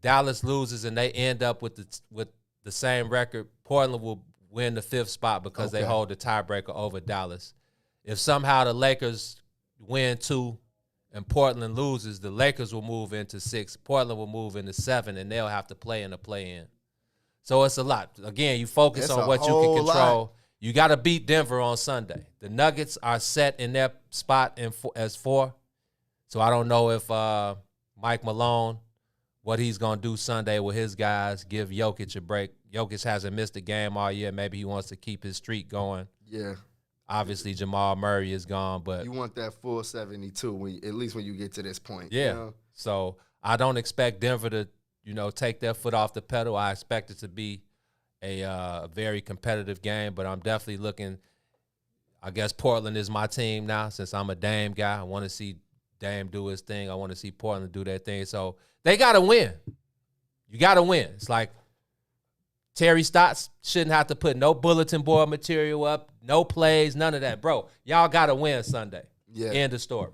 Dallas loses, and they end up with the same record, Portland will win the 5th spot because they hold the tiebreaker over Dallas. If somehow the Lakers win 2 and Portland loses, the Lakers will move into 6. Portland will move into 7, and they'll have to play in the play-in. So it's a lot. Again, you focus on what you can control. Lot. You got to beat Denver on Sunday. The Nuggets are set in their spot as 4. So I don't know if Mike Malone, what he's going to do Sunday with his guys, give Jokic a break. Jokic hasn't missed a game all year. Maybe he wants to keep his streak going. Yeah. Obviously, Jamal Murray is gone, but you want that full 72, at least when you get to this point. Yeah. You know? So I don't expect Denver to, take their foot off the pedal. I expect it to be a very competitive game, but I'm definitely looking. I guess Portland is my team now since I'm a Dame guy. I want to see Dame do his thing. I want to see Portland do their thing. So they got to win. You got to win. It's like Terry Stotts shouldn't have to put no bulletin board material up, no plays, none of that. Bro, y'all got to win Sunday. Yeah. End of story.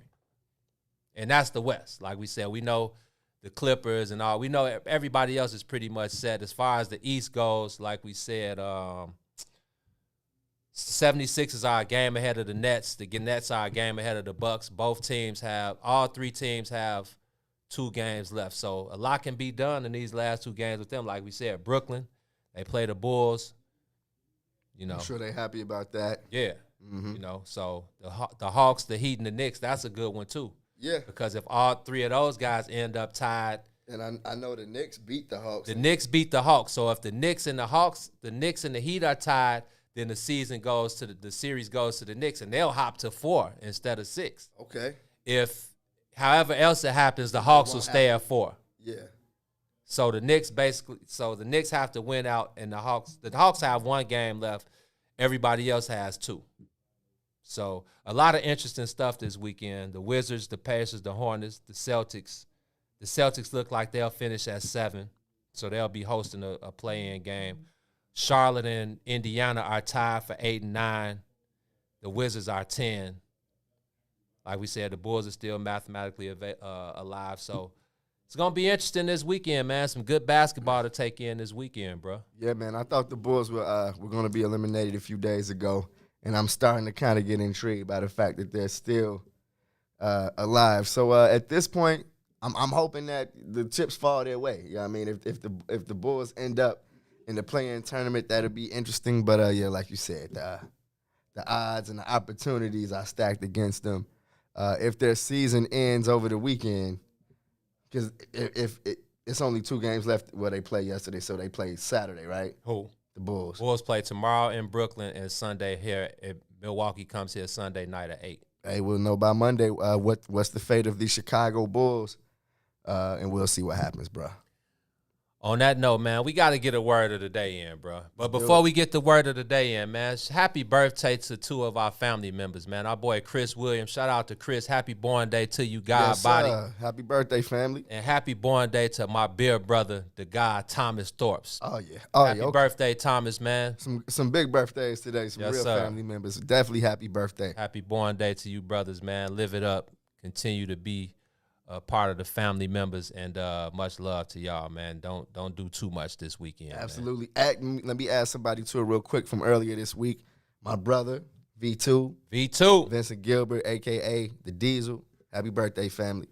And that's the West. Like we said, we know the Clippers and all. We know everybody else is pretty much set. As far as the East goes, like we said, 76ers are a game ahead of the Nets. The Nets are a game ahead of the Bucks. All 3 teams have 2 games left. So a lot can be done in these last 2 games with them. Like we said, Brooklyn, they play the Bulls. I'm sure they're happy about that. Yeah. So the Hawks, the Heat, and the Knicks, that's a good one too. Yeah. Because if all 3 of those guys end up tied. And I know the Knicks beat the Hawks. The Knicks beat the Hawks. So if the Knicks and the Heat are tied, then the series goes to the Knicks, and they'll hop to 4 instead of 6. Okay. If however else it happens, the Hawks will stay at 4. Yeah. So the Knicks have to win out, and the Hawks have 1 game left. Everybody else has 2. So a lot of interesting stuff this weekend. The Wizards, the Pacers, the Hornets, the Celtics. The Celtics look like they'll finish at 7, so they'll be hosting a play-in game. Charlotte and Indiana are tied for 8 and 9. The Wizards are 10. Like we said, the Bulls are still mathematically alive. So it's going to be interesting this weekend, man. Some good basketball to take in this weekend, bro. Yeah, man. I thought the Bulls were going to be eliminated a few days ago, and I'm starting to kind of get intrigued by the fact that they're still alive. So at this point, I'm hoping that the chips fall their way. You know what I mean? If the Bulls end up in the play-in tournament, that'll be interesting. But, yeah, like you said, the odds and the opportunities are stacked against them. If their season ends over the weekend, because if it's only 2 games left where they play yesterday, so they play Saturday, right? Who? The Bulls. Bulls play tomorrow in Brooklyn and Sunday here. Milwaukee comes here Sunday night at 8. Hey, we'll know by Monday what's the fate of the Chicago Bulls, and we'll see what happens, bro. On that note, man, we got to get a word of the day in, bro. But before we get the word of the day in, man, happy birthday to 2 of our family members, man. Our boy Chris Williams. Shout out to Chris. Happy born day to you, God Yes, body. Happy birthday, family. And happy born day to my beer brother, the guy Thomas Thorpes. Oh, yeah. Happy birthday, Thomas, man. Some big birthdays today. Some real family members. Definitely happy birthday. Happy born day to you, brothers, man. Live it up. Continue to be part of the family members, and much love to y'all, man. Don't do too much this weekend. Absolutely. Let me add somebody to it real quick from earlier this week. My brother, V2. Vincent Gilbert, a.k.a. The Diesel. Happy birthday, family.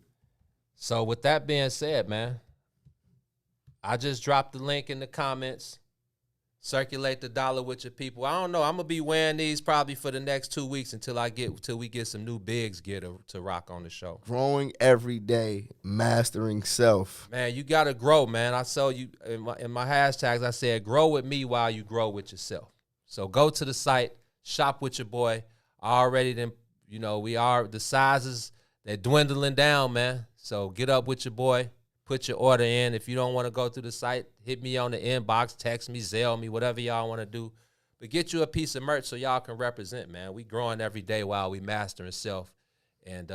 So with that being said, man, I just dropped the link in the comments. Circulate the dollar with your people. I don't know. I'm gonna be wearing these probably for the next 2 weeks until we get some new bigs to rock on the show. Growing every day, mastering self. Man, you gotta grow, man. I saw you in my hashtags. I said, grow with me while you grow with yourself. So go to the site, shop with your boy. Already, the sizes they're dwindling down, man. So get up with your boy. Put your order in. If you don't want to go through the site, hit me on the inbox, text me, Zelle me, whatever y'all want to do. But get you a piece of merch so y'all can represent, man. We growing every day while we mastering self. And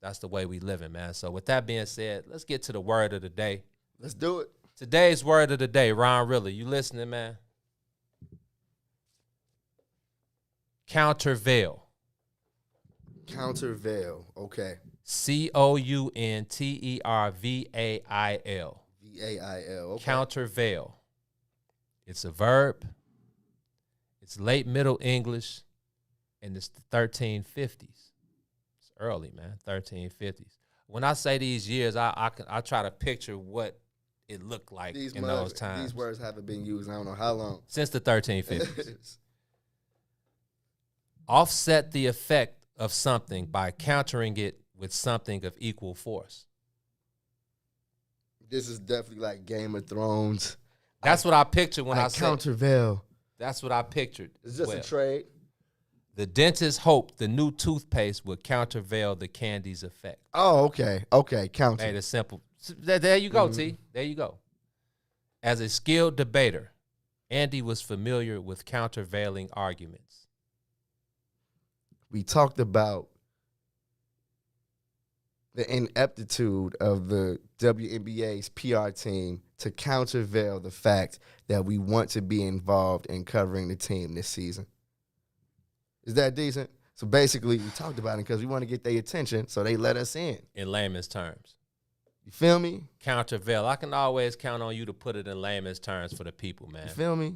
that's the way we living, man. So with that being said, let's get to the word of the day. Let's do it. Today's word of the day, Ron Rilla. You listening, man? Countervail. Countervail. Okay. Countervail. VAIL. Okay. Countervail. It's a verb. It's late Middle English, and it's the 1350s. It's early, man. 1350s. When I say these years, I try to picture what it looked like in those times. These words haven't been used I don't know how long. Since the 1350s. Offset the effect of something by countering it with something of equal force. This is definitely like Game of Thrones. That's what I pictured when I said countervail. That's what I pictured. It's just a trade. The dentist hoped the new toothpaste would countervail the candy's effect. Oh, okay. Okay, counter. Made it simple. There you go, T. There you go. As a skilled debater, Andy was familiar with countervailing arguments. We talked about the ineptitude of the WNBA's PR team to countervail the fact that we want to be involved in covering the team this season. Is that decent? So basically, we talked about it because we want to get their attention, so they let us in. In layman's terms. You feel me? Countervail. I can always count on you to put it in layman's terms for the people, man. You feel me?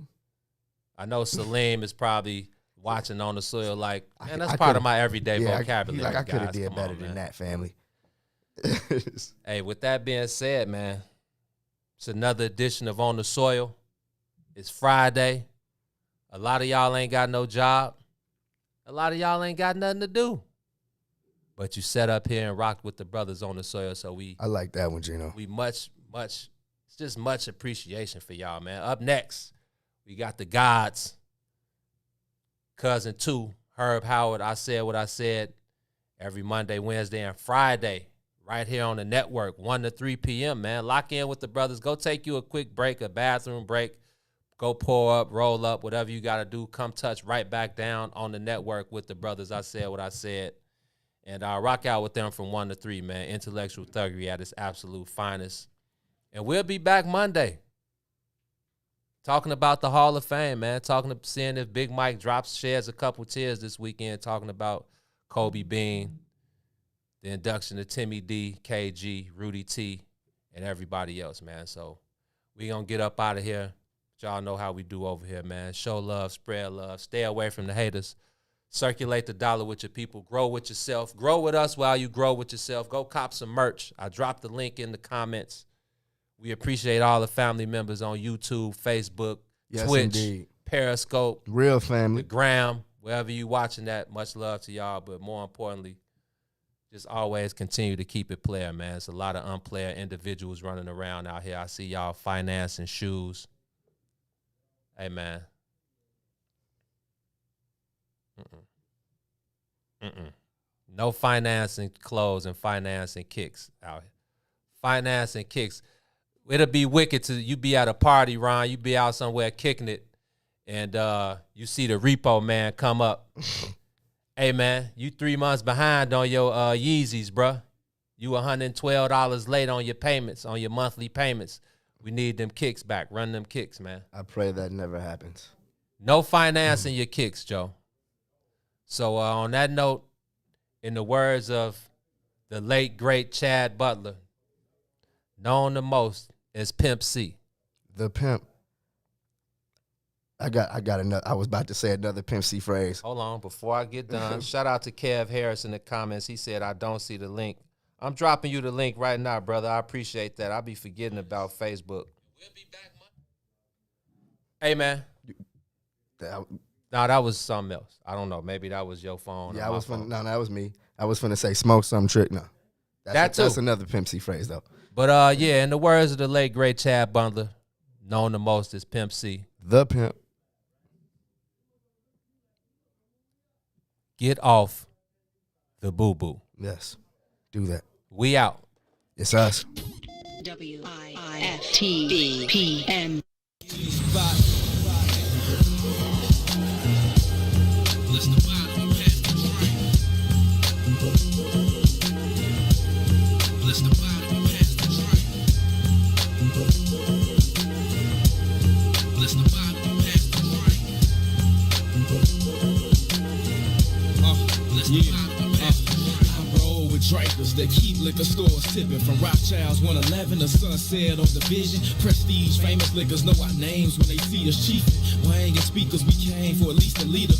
I know Salim is probably watching on the soil like, man, that's part of my everyday vocabulary. I could have did better than that, family. Hey, with that being said, man, it's another edition of On the Soil. It's Friday. A lot of y'all ain't got no job. A lot of y'all ain't got nothing to do. But you sat up here and rocked with the brothers on the soil, so I like that one, Gino. We it's just much appreciation for y'all, man. Up next, we got the gods. Cousin 2, Herb Howard. I said what I said every Monday, Wednesday, and Friday. Right here on the network, 1 to 3 p.m., man. Lock in with the brothers. Go take you a quick break, a bathroom break. Go pour up, roll up, whatever you got to do. Come touch right back down on the network with the brothers. I said what I said. And I'll rock out with them from 1 to 3, man. Intellectual thuggery at its absolute finest. And we'll be back Monday. Talking about the Hall of Fame, man. Seeing if Big Mike sheds a couple tears this weekend. Talking about Kobe Bean. The induction of Timmy D, KG, Rudy T, and everybody else, man. So we going to get up out of here. Y'all know how we do over here, man. Show love, spread love. Stay away from the haters. Circulate the dollar with your people. Grow with yourself. Grow with us while you grow with yourself. Go cop some merch. I dropped the link in the comments. We appreciate all the family members on YouTube, Facebook, Twitch, indeed. Periscope. Real family. The Gram, wherever you watching that. Much love to y'all, but more importantly, just always continue to keep it player, man. It's a lot of unplayer individuals running around out here. I see y'all financing shoes. Hey, man. No financing clothes and financing kicks out here. Financing kicks. It'll be wicked to you be at a party, Ron. You be out somewhere kicking it, and you see the repo man come up. Hey, man, you 3 months behind on your Yeezys, bruh. You $112 late on your payments, on your monthly payments. We need them kicks back. Run them kicks, man. I pray that never happens. No financing your kicks, Joe. So on that note, in the words of the late, great Chad Butler, known the most as Pimp C. The Pimp. I got another. I was about to say another Pimp C phrase. Hold on, before I get done, shout out to Kev Harris in the comments. He said, I don't see the link. I'm dropping you the link right now, brother. I appreciate that. I'll be forgetting about Facebook. We'll be back, Hey, man. That, No, that was something else. I don't know. Maybe that was your phone. yeah, or my phone. No, that was me. I was finna say smoke some trick. No, that's another Pimp C phrase though. But yeah, in the words of the late great Chad Bundler, known the most as Pimp C, the pimp. Get off the boo boo. Yes, do that. We out. It's us. WIFTBPN. Drapers that keep liquor stores tipping from Rothschild's 111 to Sunset on Division. Prestige, famous liquors know our names when they see us chiefing. Wang and speakers, we came for at least a leader.